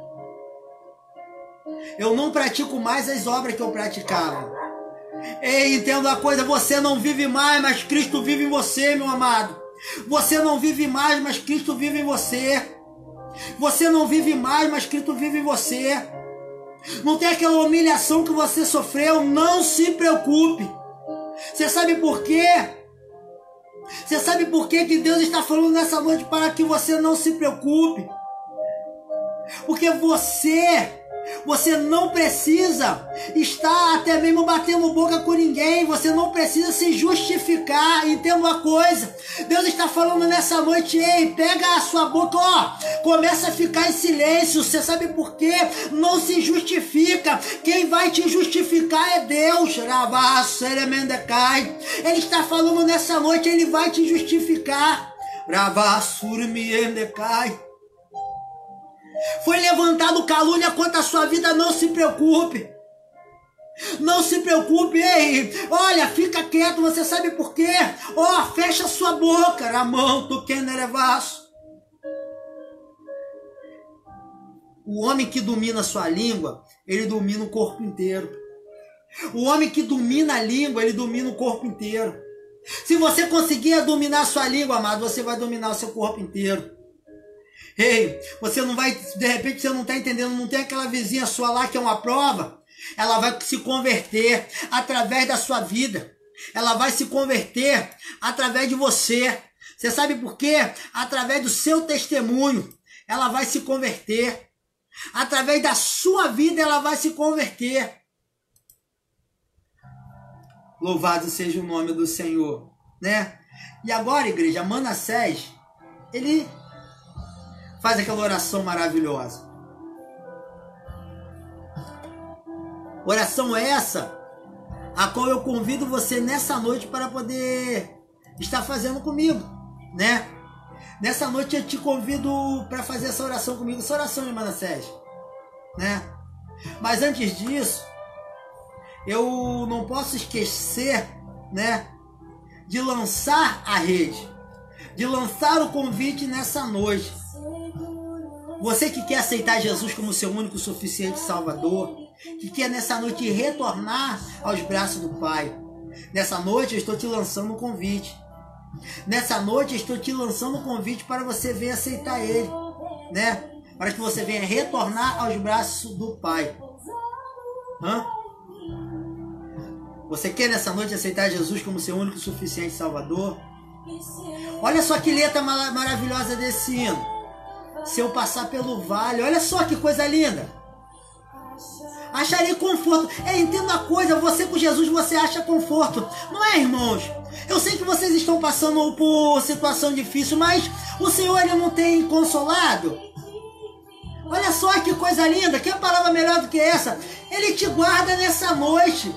Eu não pratico mais as obras que eu praticava. Ei, entenda uma coisa, você não vive mais, mas Cristo vive em você, meu amado. Você não vive mais, mas Cristo vive em você. Você não vive mais, mas Cristo vive em você. Não tem aquela humilhação que você sofreu, não se preocupe. Você sabe por quê? Você sabe por quê que Deus está falando nessa noite para que você não se preocupe? Porque você não precisa estar até mesmo batendo boca com ninguém. Você não precisa se justificar. Entenda uma coisa. Deus está falando nessa noite. Ei, pega a sua boca, ó. Começa a ficar em silêncio. Você sabe por quê? Não se justifica. Quem vai te justificar é Deus. Ele está falando nessa noite. Ele vai te justificar. Foi levantado calúnia contra a sua vida, não se preocupe. Não se preocupe, ei. Olha, fica quieto, você sabe por quê? Ó, fecha sua boca, Ramanto Kenderevaço. O homem que domina a sua língua, ele domina o corpo inteiro. O homem que domina a língua, ele domina o corpo inteiro. Se você conseguir dominar a sua língua, amado, você vai dominar o seu corpo inteiro. Ei, você não vai, de repente você não está entendendo, não tem aquela vizinha sua lá que é uma prova, ela vai se converter através da sua vida. Ela vai se converter através de você. Você sabe por quê? Através do seu testemunho, ela vai se converter. Através da sua vida, ela vai se converter. Louvado seja o nome do Senhor, né? E agora, igreja, Manassés, ele faz aquela oração maravilhosa. Oração essa, a qual eu convido você nessa noite para poder estar fazendo comigo, né? Nessa noite eu te convido para fazer essa oração comigo, essa oração de Manassés, né? Mas antes disso, eu não posso esquecer, né, de lançar a rede, de lançar o convite nessa noite. Você que quer aceitar Jesus como seu único e suficiente Salvador, que quer nessa noite retornar aos braços do Pai, nessa noite eu estou te lançando um convite. Nessa noite eu estou te lançando um convite para você vir aceitar Ele, né? Para que você venha retornar aos braços do Pai. Você quer nessa noite aceitar Jesus como seu único e suficiente Salvador? Olha só que letra maravilhosa desse hino. Se eu passar pelo vale, olha só que coisa linda. Acharei conforto. Entenda uma coisa, você com Jesus você acha conforto. Não é, irmãos? Eu sei que vocês estão passando por situação difícil, mas o Senhor ele não tem consolado? Olha só que coisa linda, que palavra melhor do que essa? Ele te guarda nessa noite.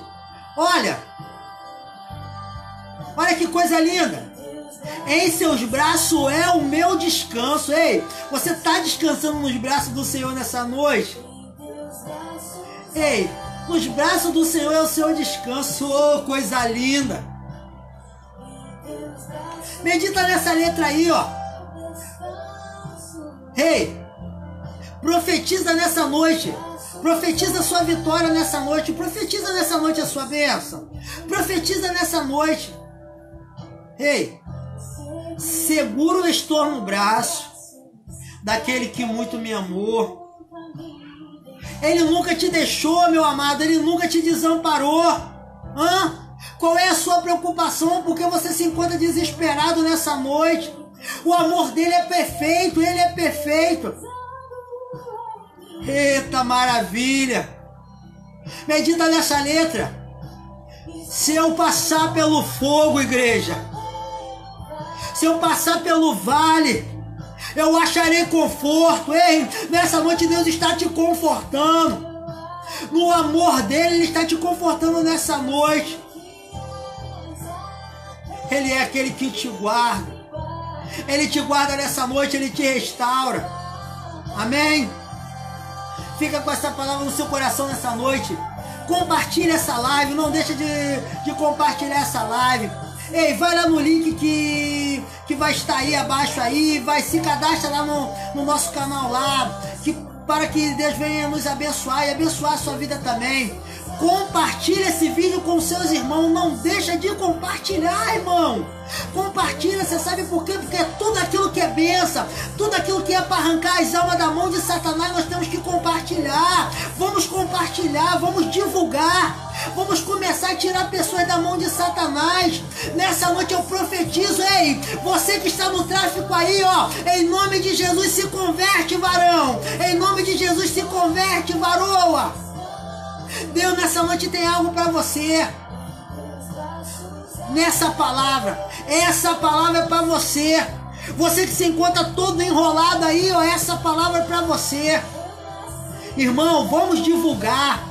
Olha que coisa linda. Em seus braços é o meu descanso. Ei, você está descansando nos braços do Senhor nessa noite? Ei, nos braços do Senhor é o seu descanso. Oh, coisa linda. Medita nessa letra aí, ó. Ei, profetiza nessa noite. Profetiza a sua vitória nessa noite. Profetiza nessa noite a sua bênção. Profetiza nessa noite. Ei, seguro estou no braço daquele que muito me amou. Ele nunca te deixou, meu amado. Ele nunca te desamparou. Qual é a sua preocupação? Porque você se encontra desesperado nessa noite. O amor dele é perfeito. Ele é perfeito. Eita maravilha. Medita nessa letra. Se eu passar pelo fogo, igreja, se eu passar pelo vale, eu acharei conforto. Ei, nessa noite Deus está te confortando. No amor dele, Ele está te confortando nessa noite. Ele é aquele que te guarda. Ele te guarda nessa noite, Ele te restaura. Amém? Fica com essa palavra no seu coração nessa noite. Compartilha essa live, não deixa de compartilhar essa live. Ei, vai lá no link que vai estar aí abaixo aí, vai se cadastra lá no nosso canal lá, para que Deus venha nos abençoar e abençoar a sua vida também. Compartilha esse vídeo com seus irmãos, não deixa de compartilhar, irmão. Compartilha, você sabe por quê? Porque tudo aquilo que é bênção, tudo aquilo que é para arrancar as almas da mão de Satanás, nós temos que compartilhar. Vamos compartilhar, vamos divulgar. Vamos começar a tirar pessoas da mão de Satanás. Nessa noite eu profetizo, ei, você que está no tráfico aí, ó, em nome de Jesus se converte, varão. Em nome de Jesus se converte, varoa. Deus nessa noite tem algo para você. Nessa palavra, essa palavra é para você. Você que se encontra todo enrolado aí, ó, essa palavra é para você. Irmão, vamos divulgar.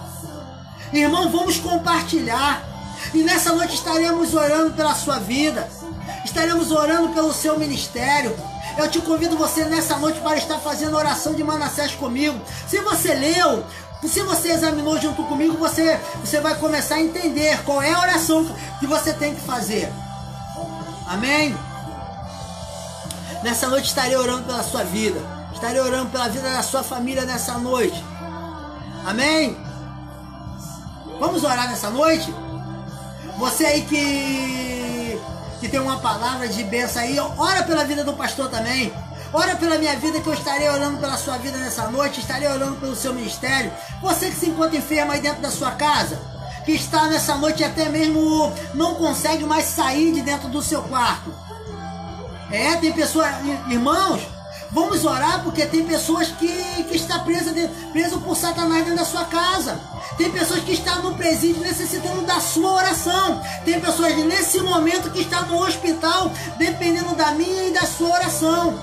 Irmão, vamos compartilhar. E nessa noite estaremos orando pela sua vida. Estaremos orando pelo seu ministério. Eu te convido você nessa noite para estar fazendo oração de Manassés comigo. Se você leu, se você examinou junto comigo, você vai começar a entender qual é a oração que você tem que fazer. Amém? Nessa noite estarei orando pela sua vida. Estarei orando pela vida da sua família nessa noite. Amém? Vamos orar nessa noite? Você aí que tem uma palavra de bênção aí, ora pela vida do pastor também. Ora pela minha vida, que eu estarei orando pela sua vida nessa noite. Estarei orando pelo seu ministério. Você que se encontra enfermo aí dentro da sua casa, que está nessa noite e até mesmo não consegue mais sair de dentro do seu quarto. Tem pessoas, irmãos, vamos orar, porque tem pessoas que estão preso por Satanás dentro da sua casa. Tem pessoas que estão no presídio necessitando da sua oração. Tem pessoas nesse momento que estão no hospital dependendo da minha e da sua oração.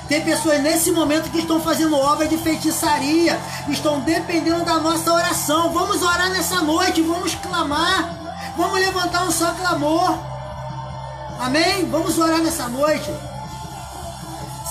Tem pessoas nesse momento que estão fazendo obra de feitiçaria, estão dependendo da nossa oração. Vamos orar nessa noite, vamos clamar, vamos levantar um só clamor. Amém? Vamos orar nessa noite.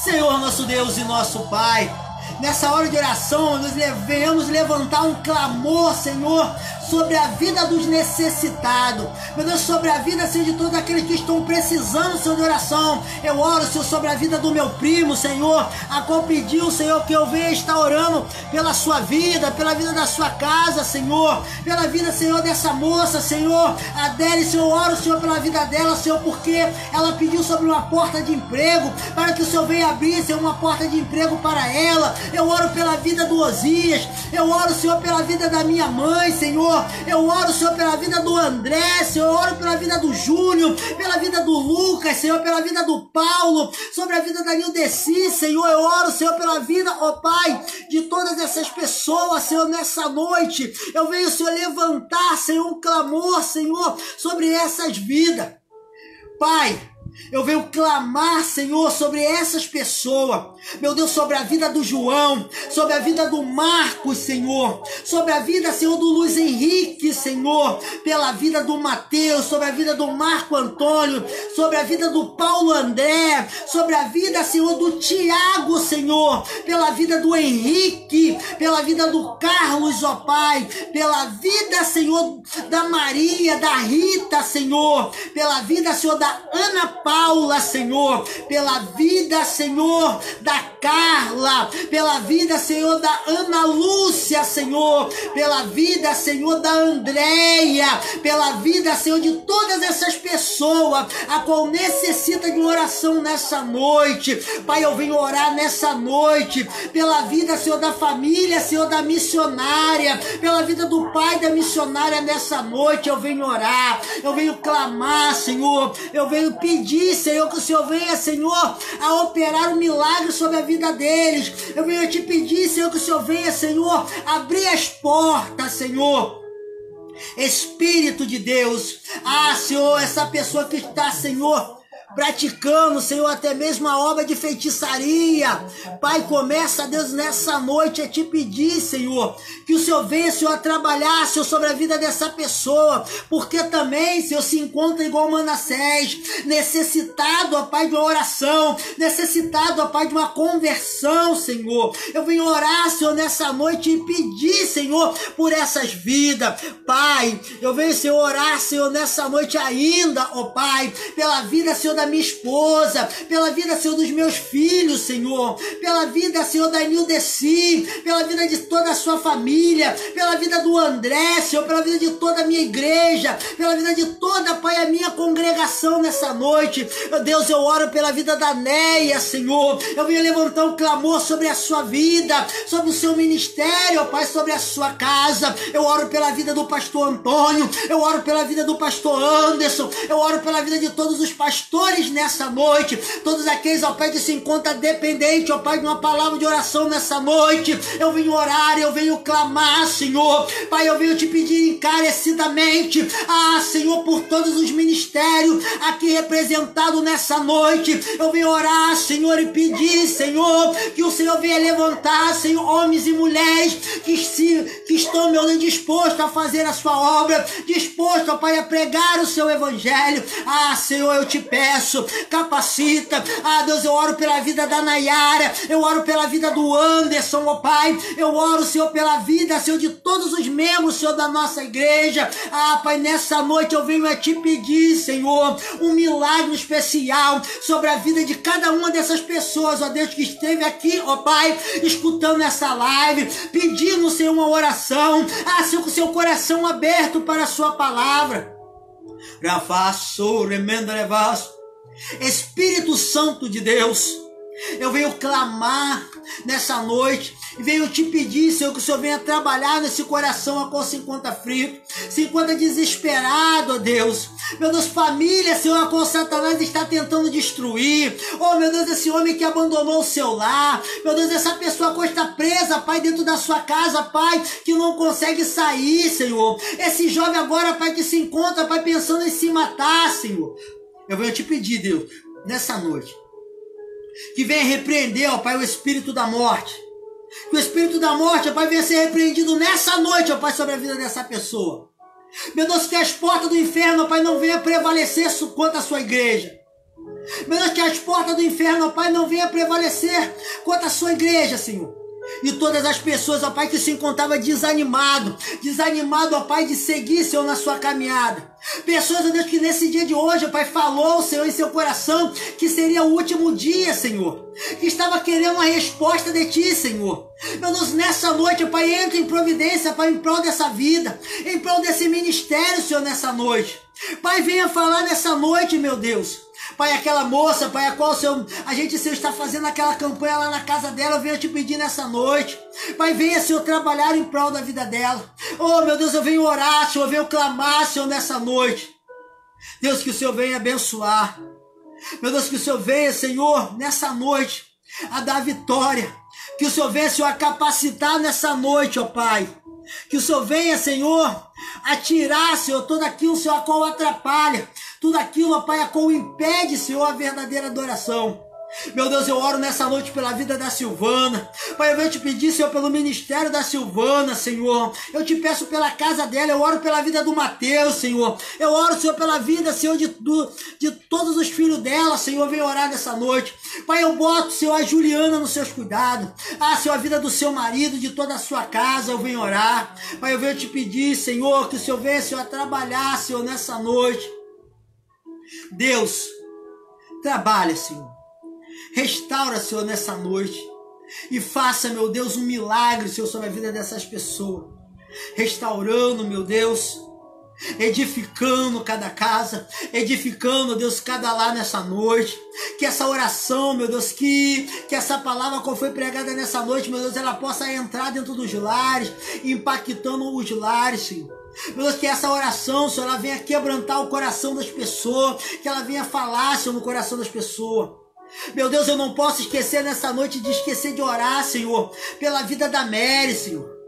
Senhor, nosso Deus e nosso Pai, nessa hora de oração, nós venhamos levantar um clamor, Senhor, sobre a vida dos necessitados. Meu Deus, sobre a vida, Senhor, de todos aqueles que estão precisando, Senhor, de oração. Eu oro, Senhor, sobre a vida do meu primo, Senhor, a qual pediu, Senhor, que eu venha estar orando pela sua vida, pela vida da sua casa, Senhor, pela vida, Senhor, dessa moça, Senhor, a Adele, Senhor, eu oro, Senhor, pela vida dela, Senhor, porque ela pediu sobre uma porta de emprego, para que o Senhor venha abrir, Senhor, uma porta de emprego para ela. Eu oro pela vida do Osias, eu oro, Senhor, pela vida da minha mãe, Senhor, eu oro, Senhor, pela vida do André, Senhor, eu oro pela vida do Júnior, pela vida do Lucas, Senhor, pela vida do Paulo, sobre a vida da Nildeci, Senhor, eu oro, Senhor, pela vida, ó Pai, de todas essas pessoas, Senhor, nessa noite, eu venho, Senhor, levantar, Senhor, um clamor, Senhor, sobre essas vidas, Pai. Eu venho clamar, Senhor, sobre essas pessoas. Meu Deus, sobre a vida do João, sobre a vida do Marcos, Senhor, sobre a vida, Senhor, do Luiz Henrique, Senhor, pela vida do Mateus, sobre a vida do Marco Antônio, sobre a vida do Paulo André, sobre a vida, Senhor, do Tiago, Senhor, pela vida do Henrique, pela vida do Carlos, ó Pai, pela vida, Senhor, da Maria, da Rita, Senhor, pela vida, Senhor, da Ana Paula, Senhor, pela vida, Senhor, da Carla, pela vida, Senhor, da Ana Lúcia, Senhor, pela vida, Senhor, da Andréia, pela vida, Senhor, de todas essas pessoas a qual necessita de uma oração nessa noite. Pai, eu venho orar nessa noite pela vida, Senhor, da família, Senhor, da missionária, pela vida do pai da missionária nessa noite. Eu venho orar, eu venho clamar, Senhor, eu venho pedir, Senhor, que o Senhor venha, Senhor, a operar um milagre sobre a vida deles. Eu venho te pedir, Senhor, que o Senhor venha, Senhor, abrir as portas, Senhor. Espírito de Deus, Senhor, essa pessoa que está, Senhor, praticando, Senhor, até mesmo a obra de feitiçaria, Pai, começa, Deus, nessa noite a te pedir, Senhor, que o Senhor venha, Senhor, a trabalhar, Senhor, sobre a vida dessa pessoa, porque também, Senhor, se encontra igual Manassés, necessitado, ó Pai, de uma oração, necessitado, ó Pai, de uma conversão, Senhor. Eu venho orar, Senhor, nessa noite e pedir, Senhor, por essas vidas, Pai. Eu venho, Senhor, orar, Senhor, nessa noite ainda, ó Pai, pela vida, Senhor, da minha esposa, pela vida, Senhor, dos meus filhos, Senhor, pela vida, Senhor, da Nildeci, pela vida de toda a sua família, pela vida do André, Senhor, pela vida de toda a minha igreja, pela vida de toda, Pai, a minha congregação nessa noite. Meu Deus, eu oro pela vida da Neia, Senhor, eu venho levantar um clamor sobre a sua vida, sobre o seu ministério, Pai, sobre a sua casa. Eu oro pela vida do pastor Antônio, eu oro pela vida do pastor Anderson, eu oro pela vida de todos os pastores nessa noite, todos aqueles, ó Pai, que se encontram dependentes, ó Pai, de uma palavra de oração nessa noite. Eu venho orar, eu venho clamar, Senhor, Pai, eu venho te pedir encarecidamente, Senhor, por todos os ministérios aqui representados nessa noite. Eu venho orar, Senhor, e pedir, Senhor, que o Senhor venha levantar, Senhor, homens e mulheres que estão, meu Deus, dispostos a fazer a sua obra, dispostos, ó Pai, a pregar o seu evangelho. Senhor, eu te peço, acesso, capacita. Ah, Deus, eu oro pela vida da Nayara, eu oro pela vida do Anderson, ó Pai, eu oro, Senhor, pela vida, Senhor, de todos os membros, Senhor, da nossa igreja. Ah, Pai, nessa noite eu venho a te pedir, Senhor, um milagre especial sobre a vida de cada uma dessas pessoas, ó Deus, que esteve aqui, ó Pai, escutando essa live, pedindo, Senhor, uma oração, ah, Senhor, com seu coração aberto para a sua palavra. Espírito Santo de Deus, eu venho clamar nessa noite e venho te pedir, Senhor, que o Senhor venha trabalhar nesse coração a qual se encontra aflito, se encontra desesperado, ó Deus. Meu Deus, família, Senhor, a qual Satanás está tentando destruir. Oh, meu Deus, esse homem que abandonou o seu lar. Meu Deus, essa pessoa que está presa, Pai, dentro da sua casa, Pai, que não consegue sair, Senhor. Esse jovem agora, Pai, que se encontra, Pai, pensando em se matar, Senhor. Eu venho te pedir, Deus, nessa noite, que venha repreender, ó Pai, o espírito da morte. Que o espírito da morte, ó Pai, venha ser repreendido nessa noite, ó Pai, sobre a vida dessa pessoa. Meu Deus, que as portas do inferno, ó Pai, não venham prevalecer contra a sua igreja. Meu Deus, que as portas do inferno, ó Pai, não venham prevalecer contra a sua igreja, Senhor. E todas as pessoas, ó Pai, que se encontravam desanimado, ó Pai, de seguir, Senhor, na sua caminhada. Pessoas, ó Deus, que nesse dia de hoje, ó Pai, falou, Senhor, em seu coração que seria o último dia, Senhor. Que estava querendo uma resposta de Ti, Senhor. Meu Deus, nessa noite, ó Pai, entra em providência, Pai, em prol dessa vida, em prol desse ministério, Senhor, nessa noite. Pai, venha falar nessa noite, meu Deus. Pai, aquela moça, Pai, a qual, Senhor, a gente, Senhor, está fazendo aquela campanha lá na casa dela, eu venho te pedir nessa noite. Pai, venha, Senhor, trabalhar em prol da vida dela. Oh, meu Deus, eu venho orar, Senhor, eu venho clamar, Senhor, nessa noite. Deus, que o Senhor venha abençoar. Meu Deus, que o Senhor venha, Senhor, nessa noite, a dar vitória. Que o Senhor venha, Senhor, a capacitar nessa noite, ó Pai. Que o Senhor venha, Senhor, a tirar, Senhor, tudo aquilo, Senhor, a qual atrapalha. Tudo aquilo, ó Pai, a qual impede, Senhor, a verdadeira adoração. Meu Deus, eu oro nessa noite pela vida da Silvana. Pai, eu venho te pedir, Senhor, pelo ministério da Silvana, Senhor. Eu te peço pela casa dela, eu oro pela vida do Mateus, Senhor. Eu oro, Senhor, pela vida, Senhor, de todos os filhos dela, Senhor. Eu venho orar nessa noite. Pai, eu boto, Senhor, a Juliana nos seus cuidados. Ah, Senhor, a vida do seu marido, de toda a sua casa, eu venho orar. Pai, eu venho te pedir, Senhor, que o Senhor venha, Senhor, a trabalhar, Senhor, nessa noite. Deus, trabalha, Senhor. Restaura, Senhor, nessa noite. E faça, meu Deus, um milagre, Senhor, sobre a vida dessas pessoas. Restaurando, meu Deus. Edificando cada casa. Edificando, Deus, cada lar nessa noite. Que essa oração, meu Deus, que essa palavra qual foi pregada nessa noite, meu Deus, ela possa entrar dentro dos lares, impactando os lares, Senhor. Meu Deus, que essa oração, Senhor, ela venha quebrantar o coração das pessoas, que ela venha falar, Senhor, no coração das pessoas. Meu Deus, eu não posso esquecer nessa noite de esquecer de orar, Senhor, pela vida da Mary, Senhor.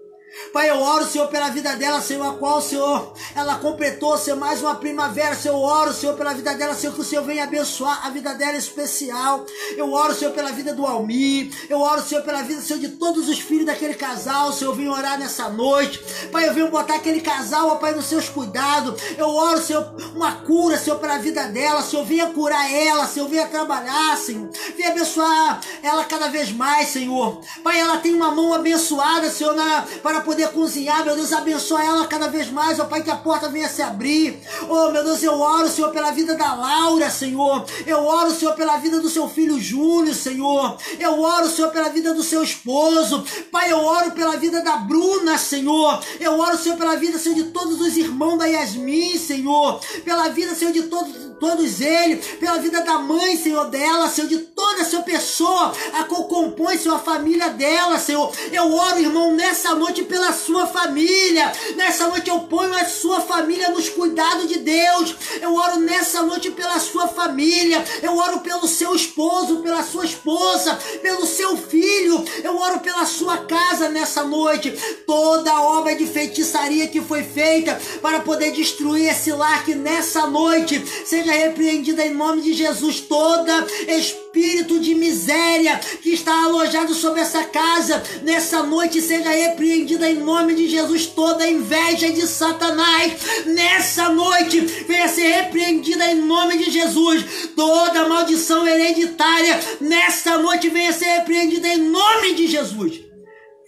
Pai, eu oro, Senhor, pela vida dela, Senhor, a qual, Senhor, ela completou, Senhor, mais uma primavera. Senhor, eu oro, Senhor, pela vida dela, Senhor, que o Senhor venha abençoar a vida dela especial. Eu oro, Senhor, pela vida do Almir. Eu oro, Senhor, pela vida, Senhor, de todos os filhos daquele casal. Senhor, eu venho orar nessa noite. Pai, eu venho botar aquele casal, ó Pai, nos seus cuidados. Eu oro, Senhor, uma cura, Senhor, pela vida dela. Senhor, venha curar ela, Senhor, venha trabalhar, Senhor. Venha abençoar ela cada vez mais, Senhor. Pai, ela tem uma mão abençoada, Senhor, para poder cozinhar, meu Deus, abençoa ela cada vez mais, ó Pai, que a porta venha se abrir. Oh, meu Deus, eu oro, Senhor, pela vida da Laura, Senhor. Eu oro, Senhor, pela vida do seu filho Júnior, Senhor. Eu oro, Senhor, pela vida do seu esposo. Pai, eu oro pela vida da Bruna, Senhor. Eu oro, Senhor, pela vida, Senhor, de todos os irmãos da Yasmin, Senhor. Pela vida, Senhor, de todos eles. Pela vida da mãe, Senhor, dela, Senhor, de toda essa pessoa a qual compõe, Senhor, a família dela, Senhor. Eu oro, irmão, nessa noite pela sua família. Nessa noite eu ponho a sua família nos cuidados de Deus. Eu oro nessa noite pela sua família. Eu oro pelo seu esposo, pela sua esposa, pelo seu filho. Eu oro pela sua casa nessa noite. Toda obra de feitiçaria que foi feita para poder destruir esse lar, que nessa noite seja repreendida em nome de Jesus. Toda espírito espírito de miséria que está alojado sobre essa casa, nessa noite seja repreendida em nome de Jesus. Toda inveja de Satanás, nessa noite, venha ser repreendida em nome de Jesus. Toda maldição hereditária, nessa noite, venha ser repreendida em nome de Jesus.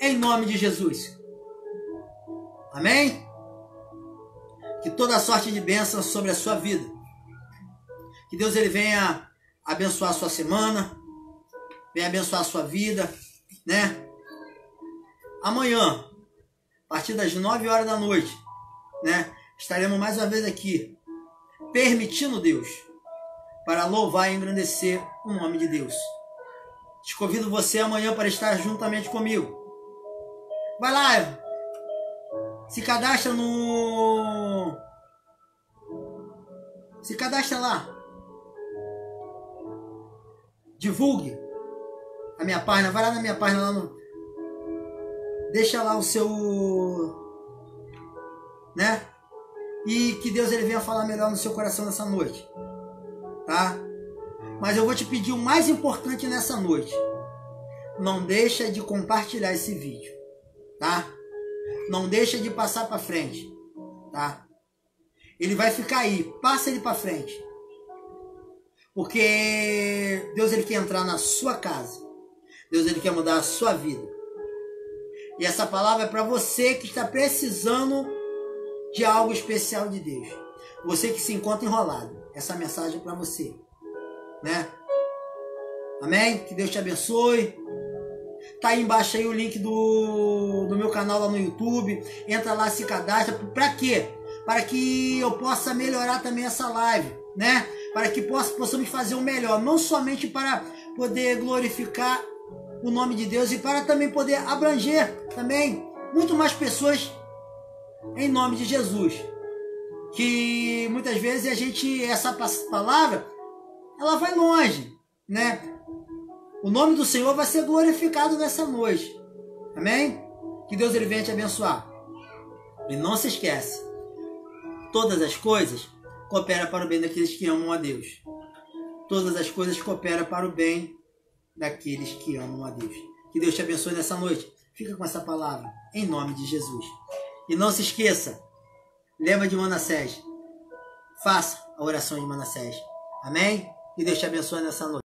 Em nome de Jesus. Amém? Que toda sorte de bênção sobre a sua vida. Que Deus ele venha abençoar a sua semana, venha abençoar a sua vida, né? Amanhã, a partir das 9 horas da noite, né? Estaremos mais uma vez aqui, permitindo Deus, para louvar e engrandecer o nome de Deus. Te convido você amanhã para estar juntamente comigo. Vai lá, se cadastra lá. Divulgue a minha página, vai lá na minha página, deixa lá o seu, né? E que Deus ele venha falar melhor no seu coração nessa noite, tá? Mas eu vou te pedir o mais importante nessa noite. Não deixa de compartilhar esse vídeo, tá? Não deixa de passar para frente, tá? Ele vai ficar aí, passa ele para frente. Porque Deus ele quer entrar na sua casa. Deus ele quer mudar a sua vida. E essa palavra é para você que está precisando de algo especial de Deus. Você que se encontra enrolado. Essa mensagem é para você, né? Amém? Que Deus te abençoe. Tá aí embaixo aí o link do meu canal lá no YouTube. Entra lá, se cadastra. Para quê? Para que eu possa melhorar também essa live, né? Para que possamos fazer o melhor, não somente para poder glorificar o nome de Deus e para também poder abranger também muito mais pessoas em nome de Jesus. Que muitas vezes essa palavra, ela vai longe, né? O nome do Senhor vai ser glorificado nessa noite. Amém? Que Deus ele venha te abençoar. E não se esquece, todas as coisas cooperam para o bem daqueles que amam a Deus. Todas as coisas cooperam para o bem daqueles que amam a Deus. Que Deus te abençoe nessa noite. Fica com essa palavra, em nome de Jesus. E não se esqueça, lembra de Manassés. Faça a oração de Manassés. Amém? Que Deus te abençoe nessa noite.